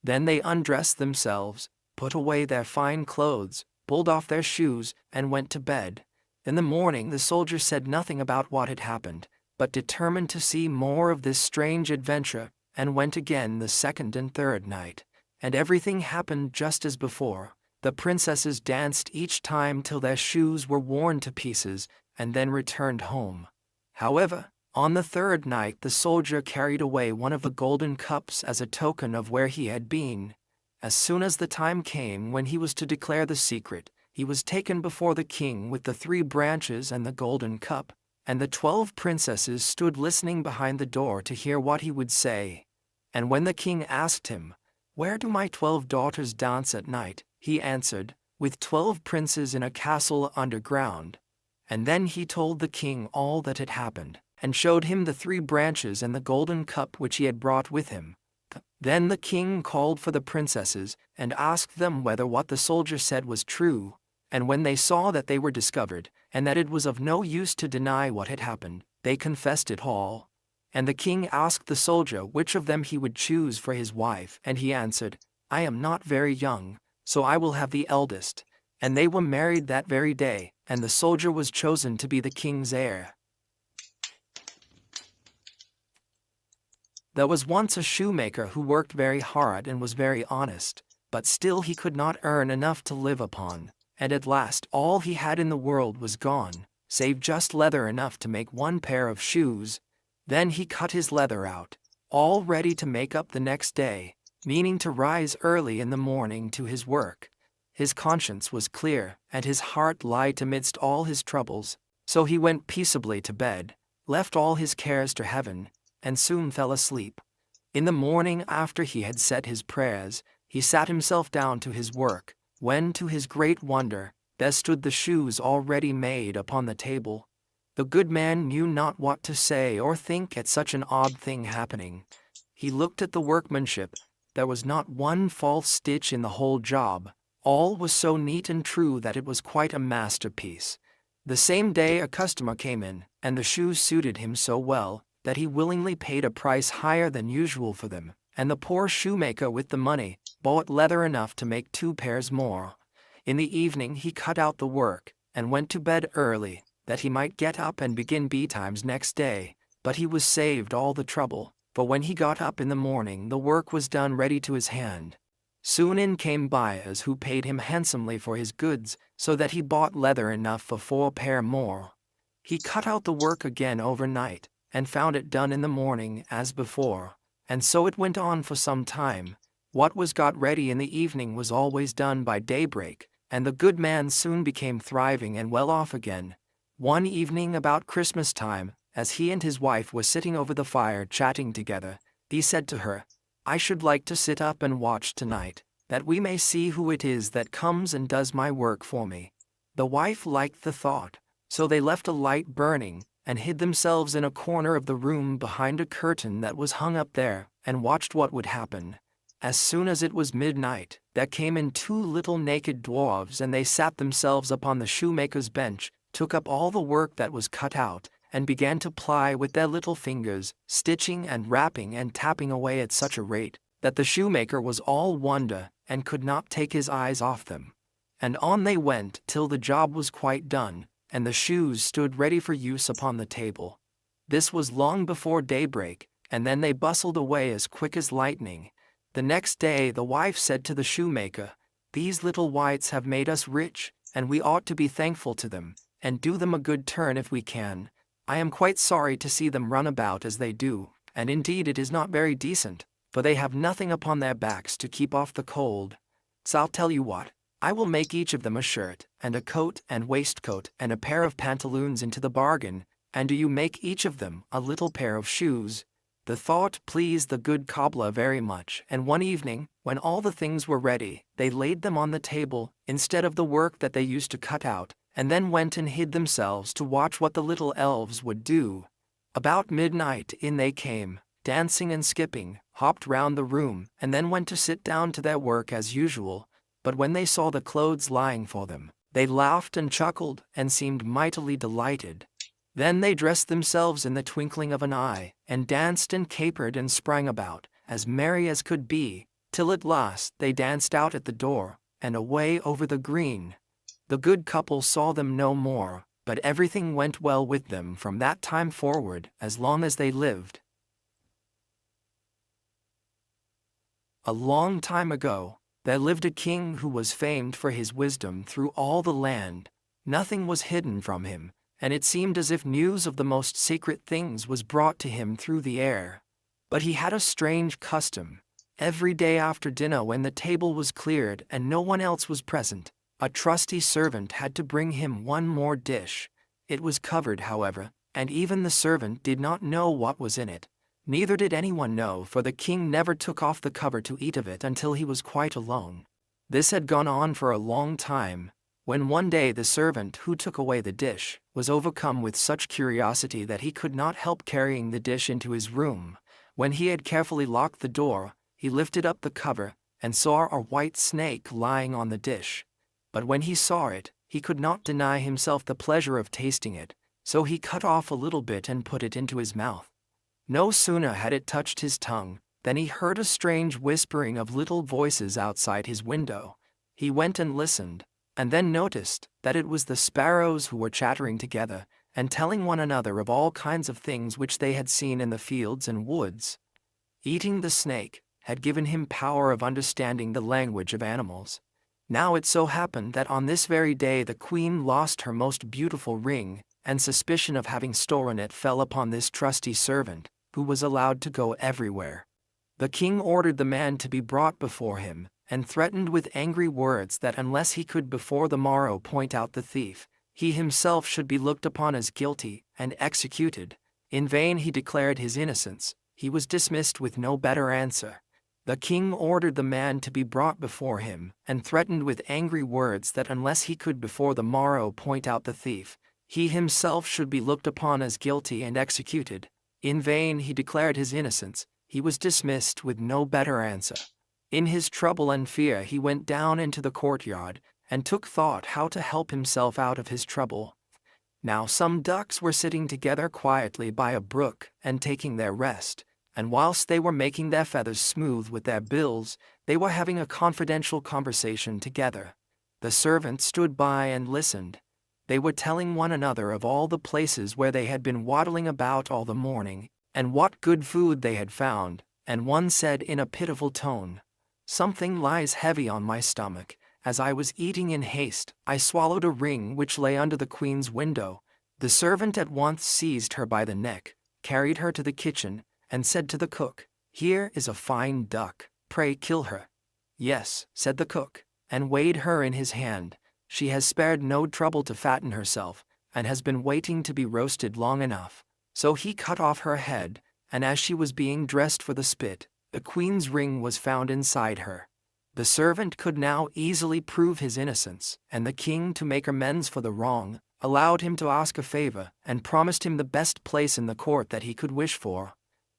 Then they undressed themselves, put away their fine clothes, pulled off their shoes, and went to bed. In the morning the soldier said nothing about what had happened, but determined to see more of this strange adventure, and went again the second and third night. And everything happened just as before. The princesses danced each time till their shoes were worn to pieces, and then returned home. However, on the third night the soldier carried away one of the golden cups as a token of where he had been. As soon as the time came when he was to declare the secret, he was taken before the king with the 3 branches and the golden cup, and the 12 princesses stood listening behind the door to hear what he would say. And when the king asked him, Where do my 12 daughters dance at night? He answered, With 12 princes in a castle underground. And then he told the king all that had happened, and showed him the 3 branches and the golden cup which he had brought with him. Then the king called for the princesses, and asked them whether what the soldier said was true. And when they saw that they were discovered, and that it was of no use to deny what had happened, they confessed it all. And the king asked the soldier which of them he would choose for his wife, and he answered, I am not very young, so I will have the eldest. And they were married that very day, and the soldier was chosen to be the king's heir. There was once a shoemaker who worked very hard and was very honest, but still he could not earn enough to live upon, and at last all he had in the world was gone, save just leather enough to make one pair of shoes. Then he cut his leather out, all ready to make up the next day, meaning to rise early in the morning to his work. His conscience was clear, and his heart light amidst all his troubles, so he went peaceably to bed, left all his cares to heaven, and soon fell asleep. In the morning, after he had said his prayers, he sat himself down to his work, when to his great wonder, there stood the shoes already made upon the table. The good man knew not what to say or think at such an odd thing happening. He looked at the workmanship. There was not one false stitch in the whole job. All was so neat and true that it was quite a masterpiece. The same day a customer came in, and the shoes suited him so well that he willingly paid a price higher than usual for them, and the poor shoemaker with the money bought leather enough to make 2 pairs more. In the evening he cut out the work, and went to bed early, that he might get up and begin betimes next day, but he was saved all the trouble, for when he got up in the morning the work was done ready to his hand. Soon in came buyers who paid him handsomely for his goods, so that he bought leather enough for 4 pair more. He cut out the work again overnight, and found it done in the morning as before, and so it went on for some time. What was got ready in the evening was always done by daybreak, and the good man soon became thriving and well off again. One evening about Christmas time, as he and his wife were sitting over the fire chatting together, he said to her, "I should like to sit up and watch tonight, that we may see who it is that comes and does my work for me." The wife liked the thought, so they left a light burning, and hid themselves in a corner of the room behind a curtain that was hung up there, and watched what would happen. As soon as it was midnight, there came in 2 little naked dwarfs, and they sat themselves upon the shoemaker's bench, took up all the work that was cut out, and began to ply with their little fingers, stitching and rapping and tapping away at such a rate, that the shoemaker was all wonder, and could not take his eyes off them. And on they went till the job was quite done, and the shoes stood ready for use upon the table. This was long before daybreak, and then they bustled away as quick as lightning. The next day the wife said to the shoemaker, "These little wights have made us rich, and we ought to be thankful to them, and do them a good turn if we can. I am quite sorry to see them run about as they do, and indeed it is not very decent, for they have nothing upon their backs to keep off the cold. So I'll tell you what, I will make each of them a shirt, and a coat and waistcoat, and a pair of pantaloons into the bargain, and do you make each of them a little pair of shoes." The thought pleased the good cobbler very much, and one evening, when all the things were ready, they laid them on the table, instead of the work that they used to cut out, and then went and hid themselves to watch what the little elves would do. About midnight in they came, dancing and skipping, hopped round the room, and then went to sit down to their work as usual. But when they saw the clothes lying for them, they laughed and chuckled, and seemed mightily delighted. Then they dressed themselves in the twinkling of an eye, and danced and capered and sprang about, as merry as could be, till at last they danced out at the door, and away over the green. The good couple saw them no more, but everything went well with them from that time forward, as long as they lived. A long time ago, there lived a king who was famed for his wisdom through all the land. Nothing was hidden from him, and it seemed as if news of the most secret things was brought to him through the air. But he had a strange custom. Every day after dinner, when the table was cleared and no one else was present, a trusty servant had to bring him one more dish. It was covered, however, and even the servant did not know what was in it. Neither did anyone know, for the king never took off the cover to eat of it until he was quite alone. This had gone on for a long time, when one day the servant who took away the dish was overcome with such curiosity that he could not help carrying the dish into his room. When he had carefully locked the door, he lifted up the cover and saw a white snake lying on the dish. But when he saw it, he could not deny himself the pleasure of tasting it, so he cut off a little bit and put it into his mouth. No sooner had it touched his tongue than he heard a strange whispering of little voices outside his window. He went and listened. and then noticed that it was the sparrows who were chattering together and telling one another of all kinds of things which they had seen in the fields and woods. Eating the snake had given him power of understanding the language of animals. Now it so happened that on this very day the queen lost her most beautiful ring, and suspicion of having stolen it fell upon this trusty servant, who was allowed to go everywhere. The king ordered the man to be brought before him, and threatened with angry words that unless he could before the morrow point out the thief, he himself should be looked upon as guilty and executed. In vain he declared his innocence. He was dismissed with no better answer. The king ordered the man to be brought before him, and threatened with angry words that unless he could before the morrow point out the thief, he himself should be looked upon as guilty and executed. In vain he declared his innocence. He was dismissed with no better answer. In his trouble and fear he went down into the courtyard, and took thought how to help himself out of his trouble. Now some ducks were sitting together quietly by a brook and taking their rest, and whilst they were making their feathers smooth with their bills, they were having a confidential conversation together. The servant stood by and listened. They were telling one another of all the places where they had been waddling about all the morning, and what good food they had found, and one said in a pitiful tone, "Something lies heavy on my stomach. As I was eating in haste, I swallowed a ring which lay under the queen's window." The servant at once seized her by the neck, carried her to the kitchen, and said to the cook, "Here is a fine duck, pray kill her." "Yes," said the cook, and weighed her in his hand. "She has spared no trouble to fatten herself, and has been waiting to be roasted long enough." So he cut off her head, and as she was being dressed for the spit, the queen's ring was found inside her. The servant could now easily prove his innocence, and the king, to make amends for the wrong, allowed him to ask a favor and promised him the best place in the court that he could wish for.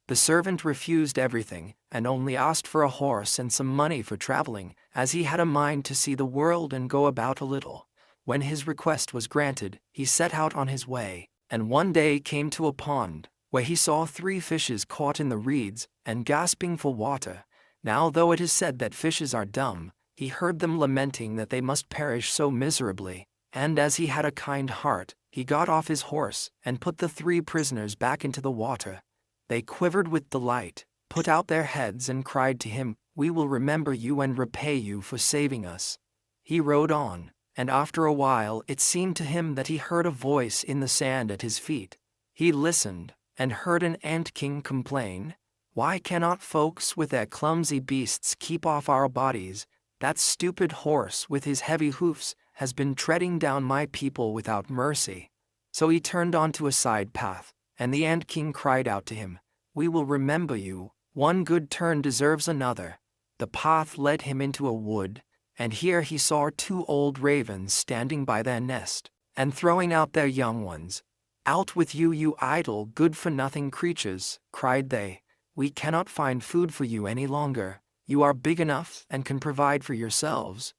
The servant refused everything, and only asked for a horse and some money for traveling, as he had a mind to see the world and go about a little. When his request was granted, he set out on his way, and one day came to a pond, where he saw 3 fishes caught in the reeds, and gasping for water. Now though it is said that fishes are dumb, he heard them lamenting that they must perish so miserably, and as he had a kind heart, he got off his horse, and put the 3 prisoners back into the water. They quivered with delight, put out their heads and cried to him, "We will remember you and repay you for saving us." He rode on, and after a while it seemed to him that he heard a voice in the sand at his feet. He listened, and heard an ant-king complain, "Why cannot folks with their clumsy beasts keep off our bodies? That stupid horse with his heavy hoofs has been treading down my people without mercy." So he turned onto a side path, and the ant-king cried out to him, "We will remember you. One good turn deserves another." The path led him into a wood, and here he saw 2 old ravens standing by their nest, and throwing out their young ones. "Out with you, you idle, good-for-nothing creatures," cried they. "We cannot find food for you any longer. You are big enough and can provide for yourselves."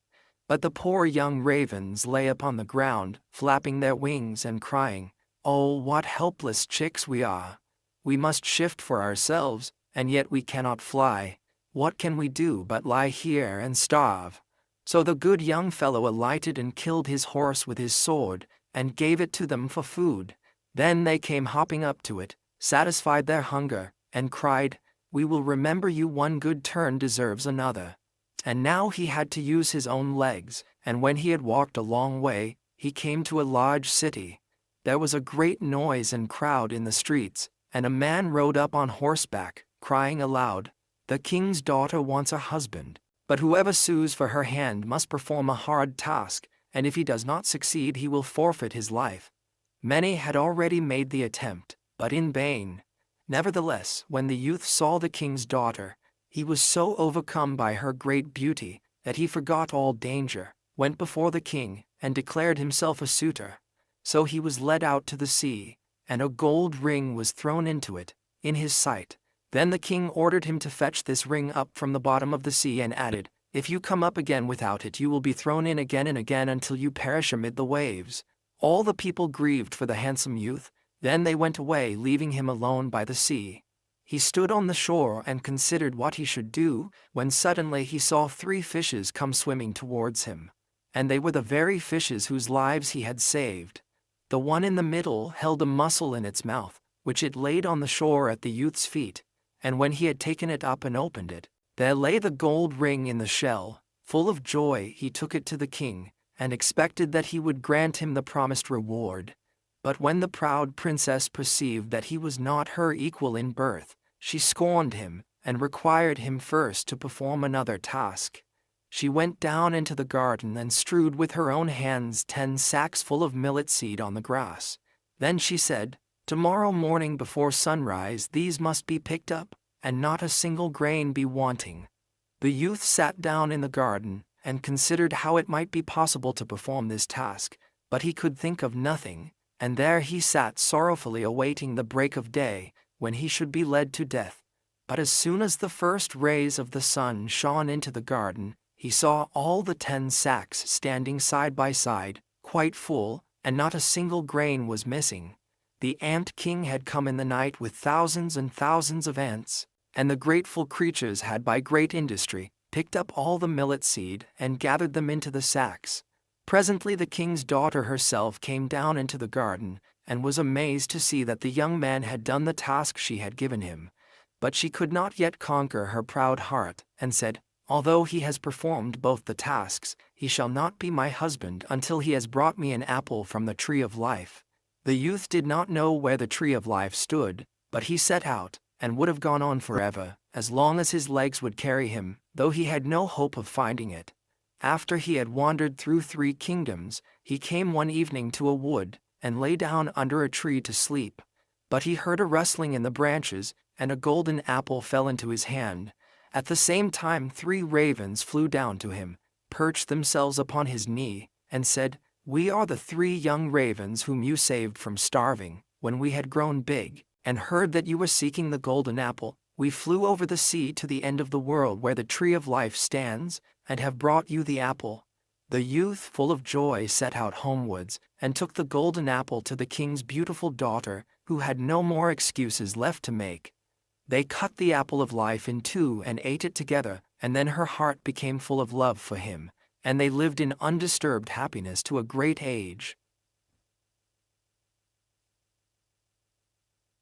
But the poor young ravens lay upon the ground, flapping their wings and crying, "Oh, what helpless chicks we are! We must shift for ourselves, and yet we cannot fly. What can we do but lie here and starve?" So the good young fellow alighted and killed his horse with his sword, and gave it to them for food. Then they came hopping up to it, satisfied their hunger, and cried, "We will remember you. One good turn deserves another." And now he had to use his own legs, and when he had walked a long way, he came to a large city. There was a great noise and crowd in the streets, and a man rode up on horseback, crying aloud, "The king's daughter wants a husband, but whoever sues for her hand must perform a hard task, and if he does not succeed he will forfeit his life." Many had already made the attempt, but in vain. Nevertheless, when the youth saw the king's daughter, he was so overcome by her great beauty that he forgot all danger, went before the king, and declared himself a suitor. So he was led out to the sea, and a gold ring was thrown into it, in his sight. Then the king ordered him to fetch this ring up from the bottom of the sea, and added, "If you come up again without it, you will be thrown in again and again until you perish amid the waves." All the people grieved for the handsome youth. Then they went away, leaving him alone by the sea. He stood on the shore and considered what he should do, when suddenly he saw 3 fishes come swimming towards him. and they were the very fishes whose lives he had saved. The one in the middle held a mussel in its mouth, which it laid on the shore at the youth's feet, and when he had taken it up and opened it, there lay the gold ring in the shell. Full of joy, he took it to the king, and expected that he would grant him the promised reward. But when the proud princess perceived that he was not her equal in birth, she scorned him, and required him first to perform another task. She went down into the garden and strewed with her own hands 10 sacks full of millet seed on the grass. Then she said, "Tomorrow morning before sunrise these must be picked up, and not a single grain be wanting." The youth sat down in the garden, and considered how it might be possible to perform this task, but he could think of nothing, and there he sat sorrowfully awaiting the break of day, when he should be led to death. But as soon as the first rays of the sun shone into the garden, he saw all the 10 sacks standing side by side, quite full, and not a single grain was missing. The ant king had come in the night with thousands and thousands of ants, and the grateful creatures had by great industry picked up all the millet seed and gathered them into the sacks. Presently the king's daughter herself came down into the garden, and was amazed to see that the young man had done the task she had given him. But she could not yet conquer her proud heart, and said, "Although he has performed both the tasks, he shall not be my husband until he has brought me an apple from the tree of life." The youth did not know where the tree of life stood, but he set out, and would have gone on forever, as long as his legs would carry him, though he had no hope of finding it. After he had wandered through 3 kingdoms, he came one evening to a wood, and lay down under a tree to sleep. But he heard a rustling in the branches, and a golden apple fell into his hand. At the same time 3 ravens flew down to him, perched themselves upon his knee, and said, "We are the 3 young ravens whom you saved from starving, when we had grown big, and heard that you were seeking the golden apple. We flew over the sea to the end of the world where the tree of life stands, and have brought you the apple." The youth, full of joy, set out homewards, and took the golden apple to the king's beautiful daughter, who had no more excuses left to make. They cut the apple of life in 2 and ate it together, and then her heart became full of love for him, and they lived in undisturbed happiness to a great age.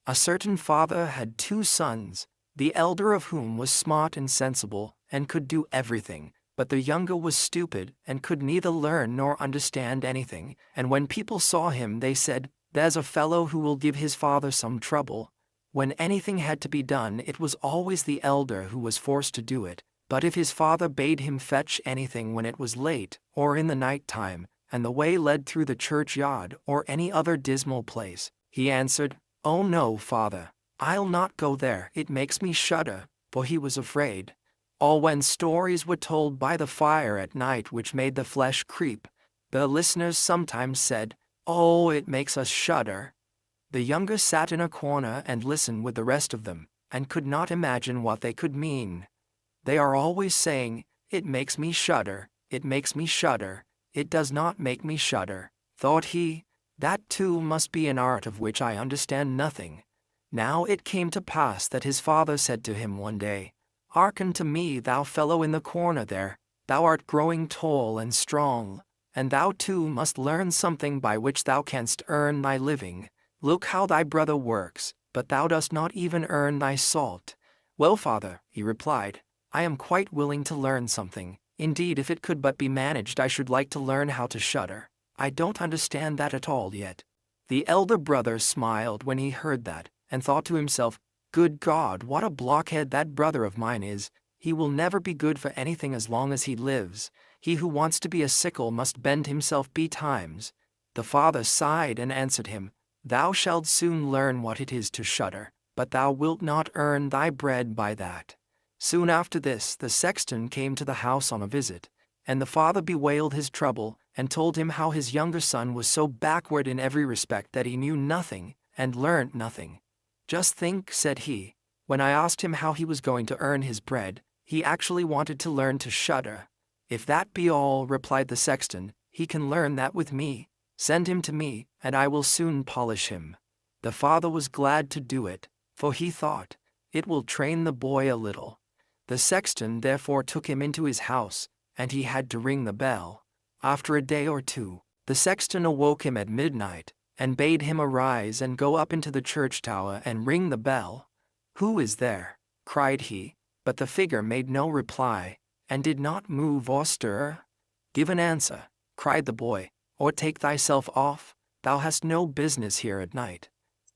A certain father had 2 sons, the elder of whom was smart and sensible, and could do everything, but the younger was stupid, and could neither learn nor understand anything, and when people saw him they said, "There's a fellow who will give his father some trouble." When anything had to be done, it was always the elder who was forced to do it, but if his father bade him fetch anything when it was late, or in the night time, and the way led through the churchyard or any other dismal place, he answered, "Oh no, father, I'll not go there, it makes me shudder," for he was afraid. Or when stories were told by the fire at night which made the flesh creep, the listeners sometimes said, "Oh, it makes us shudder." The younger sat in a corner and listened with the rest of them, and could not imagine what they could mean. "They are always saying, 'It makes me shudder, it makes me shudder, it does not make me shudder,'" thought he. "That too must be an art of which I understand nothing." Now it came to pass that his father said to him one day, "Hearken to me, thou fellow in the corner there, thou art growing tall and strong, and thou too must learn something by which thou canst earn thy living. Look how thy brother works, but thou dost not even earn thy salt." "Well, father," he replied, "I am quite willing to learn something. Indeed, if it could but be managed, I should like to learn how to shudder. I don't understand that at all yet." The elder brother smiled when he heard that, and thought to himself, "Good God, what a blockhead that brother of mine is! He will never be good for anything as long as he lives. He who wants to be a sickle must bend himself betimes." The father sighed and answered him, "Thou shalt soon learn what it is to shudder, but thou wilt not earn thy bread by that." Soon after this, the sexton came to the house on a visit, and the father bewailed his trouble, and told him how his younger son was so backward in every respect that he knew nothing, and learnt nothing. "Just think," said he, "when I asked him how he was going to earn his bread, he actually wanted to learn to shudder." "If that be all," replied the sexton, "he can learn that with me. Send him to me, and I will soon polish him." The father was glad to do it, for he thought, "It will train the boy a little." The sexton therefore took him into his house, and he had to ring the bell. After a day or two, the sexton awoke him at midnight, and bade him arise and go up into the church tower and ring the bell. "Who is there?" cried he, but the figure made no reply, and did not move or stir. "Give an answer," cried the boy, "or take thyself off, thou hast no business here at night."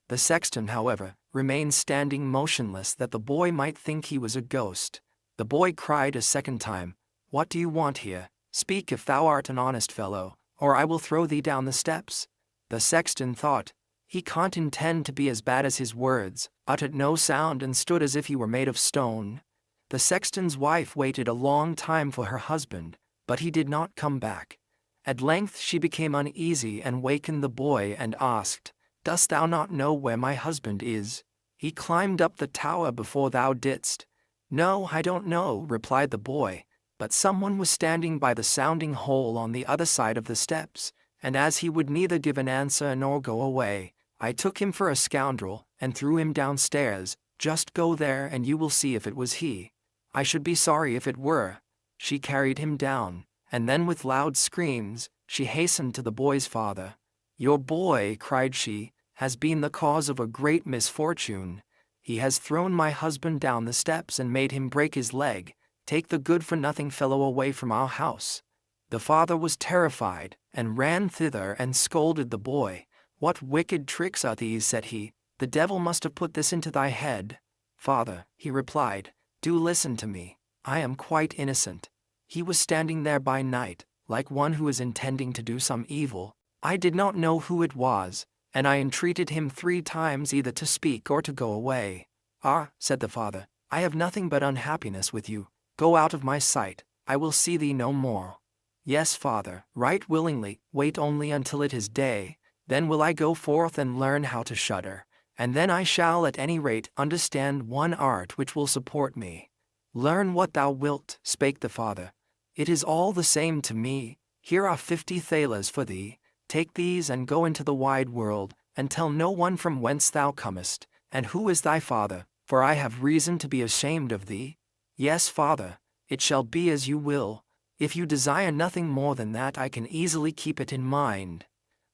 The sexton, however, remained standing motionless that the boy might think he was a ghost. The boy cried a second time, "What do you want here? Speak if thou art an honest fellow, or I will throw thee down the steps." The sexton thought, "He can't intend to be as bad as his words," uttered no sound and stood as if he were made of stone. The sexton's wife waited a long time for her husband, but he did not come back. At length she became uneasy and wakened the boy and asked, "Dost thou not know where my husband is? He climbed up the tower before thou didst." "No, I don't know," replied the boy, "but someone was standing by the sounding hole on the other side of the steps, and as he would neither give an answer nor go away, I took him for a scoundrel and threw him downstairs. Just go there and you will see if it was he. I should be sorry if it were." She carried him down, and then with loud screams, she hastened to the boy's father. "Your boy," cried she, "has been the cause of a great misfortune. He has thrown my husband down the steps and made him break his leg. Take the good-for-nothing fellow away from our house." The father was terrified, and ran thither and scolded the boy. "What wicked tricks are these?" said he. "The devil must have put this into thy head." "Father," he replied, "do listen to me. I am quite innocent. He was standing there by night, like one who is intending to do some evil. I did not know who it was, and I entreated him 3 times either to speak or to go away." "Ah," said the father, "I have nothing but unhappiness with you. Go out of my sight, I will see thee no more." "Yes, father, right willingly, wait only until it is day, then will I go forth and learn how to shudder, and then I shall at any rate understand one art which will support me." "Learn what thou wilt," spake the father. "It is all the same to me. Here are 50 thalers for thee. Take these and go into the wide world, and tell no one from whence thou comest, and who is thy father, for I have reason to be ashamed of thee." "Yes, father, it shall be as you will. If you desire nothing more than that, I can easily keep it in mind."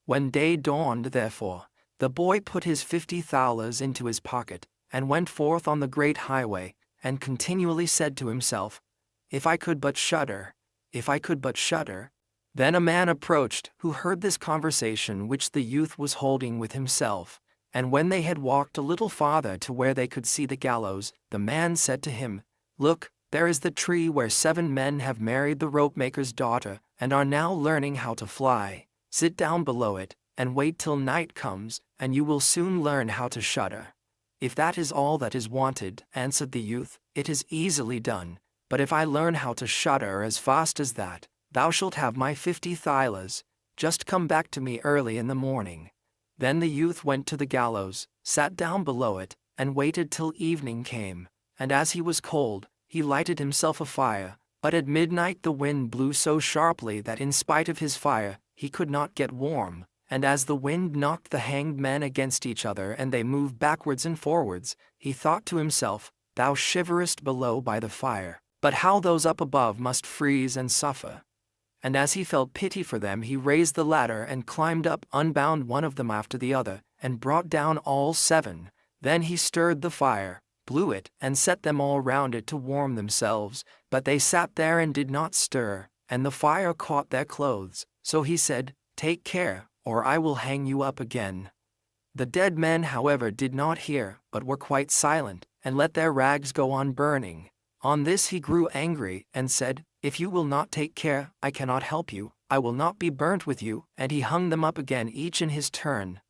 When day dawned, therefore, the boy put his 50 thalers into his pocket, and went forth on the great highway, and continually said to himself, "If I could but shudder, if I could but shudder." Then a man approached, who heard this conversation which the youth was holding with himself, and when they had walked a little farther to where they could see the gallows, the man said to him, "Look, there is the tree where 7 men have married the ropemaker's daughter, and are now learning how to fly. Sit down below it, and wait till night comes, and you will soon learn how to shudder." "If that is all that is wanted," answered the youth, "it is easily done, but if I learn how to shudder as fast as that, thou shalt have my 50 thalers. Just come back to me early in the morning." Then the youth went to the gallows, sat down below it, and waited till evening came, and as he was cold, he lighted himself a fire, but at midnight the wind blew so sharply that in spite of his fire, he could not get warm, and as the wind knocked the hanged men against each other and they moved backwards and forwards, he thought to himself, "Thou shiverest below by the fire, but how those up above must freeze and suffer." And as he felt pity for them, he raised the ladder and climbed up, unbound one of them after the other, and brought down all 7. Then he stirred the fire, blew it, and set them all round it to warm themselves, but they sat there and did not stir, and the fire caught their clothes. So he said, "Take care, or I will hang you up again." The dead men, however, did not hear, but were quite silent, and let their rags go on burning. On this he grew angry, and said, "If you will not take care, I cannot help you, I will not be burnt with you," and he hung them up again each in his turn.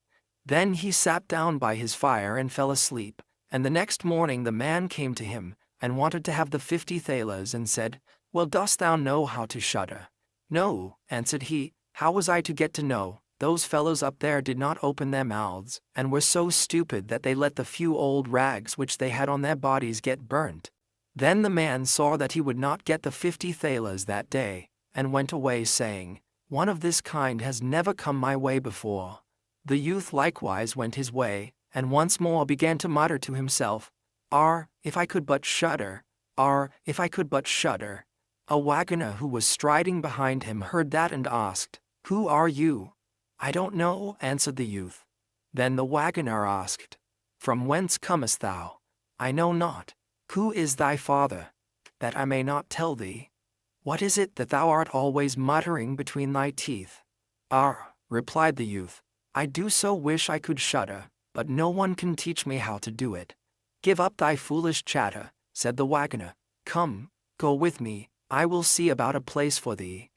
Then he sat down by his fire and fell asleep, and the next morning the man came to him, and wanted to have the 50 thalers, and said, "Well, dost thou know how to shudder?" "No," answered he, "how was I to get to know? Those fellows up there did not open their mouths, and were so stupid that they let the few old rags which they had on their bodies get burnt." Then the man saw that he would not get the 50 thalers that day, and went away saying, "One of this kind has never come my way before." The youth likewise went his way, and once more began to mutter to himself, "If I could but shudder! If I could but shudder!" A wagoner who was striding behind him heard that and asked, "Who are you?" "I don't know," answered the youth. Then the wagoner asked, "From whence comest thou?" "I know not." "Who is thy father?" "That I may not tell thee." "What is it that thou art always muttering between thy teeth?" "Ah," replied the youth, "I do so wish I could shudder, but no one can teach me how to do it." "Give up thy foolish chatter," said the wagoner. "Come, go with me, I will see about a place for thee."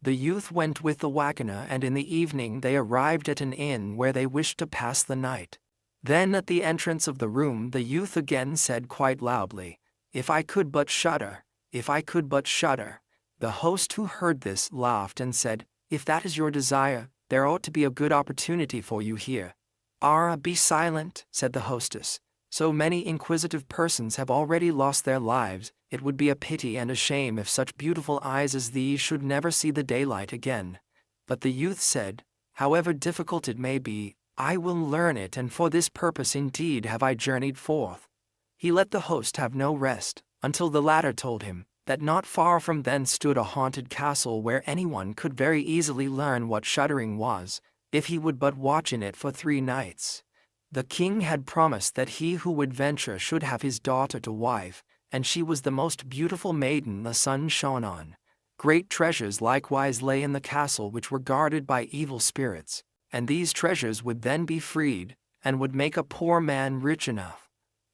The youth went with the wagoner, and in the evening they arrived at an inn where they wished to pass the night. Then at the entrance of the room the youth again said quite loudly, "If I could but shudder, if I could but shudder." The host who heard this laughed and said, "If that is your desire, there ought to be a good opportunity for you here." "Ah, be silent," said the hostess. "So many inquisitive persons have already lost their lives, it would be a pity and a shame if such beautiful eyes as these should never see the daylight again." But the youth said, "However difficult it may be, I will learn it, and for this purpose indeed have I journeyed forth." He let the host have no rest, until the latter told him that not far from thence stood a haunted castle where anyone could very easily learn what shuddering was, if he would but watch in it for 3 nights. The king had promised that he who would venture should have his daughter to wife, and she was the most beautiful maiden the sun shone on. Great treasures likewise lay in the castle which were guarded by evil spirits, and these treasures would then be freed, and would make a poor man rich enough.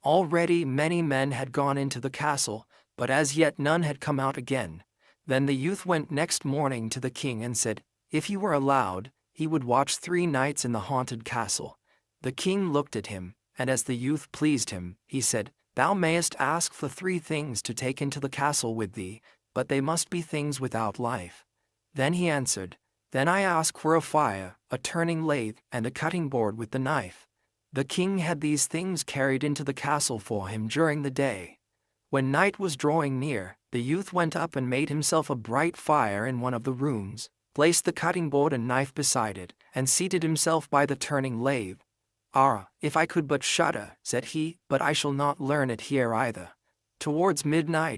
Already many men had gone into the castle, but as yet none had come out again. Then the youth went next morning to the king and said, if he were allowed, he would watch 3 nights in the haunted castle. The king looked at him, and as the youth pleased him, he said, "Thou mayest ask for 3 things to take into the castle with thee, but they must be things without life." Then he answered, "Then I ask for a fire, a turning lathe, and a cutting board with the knife." The king had these things carried into the castle for him during the day. When night was drawing near, the youth went up and made himself a bright fire in one of the rooms, placed the cutting board and knife beside it, and seated himself by the turning lathe. "Ah, if I could but shudder," said he, "but I shall not learn it here either." Towards midnight,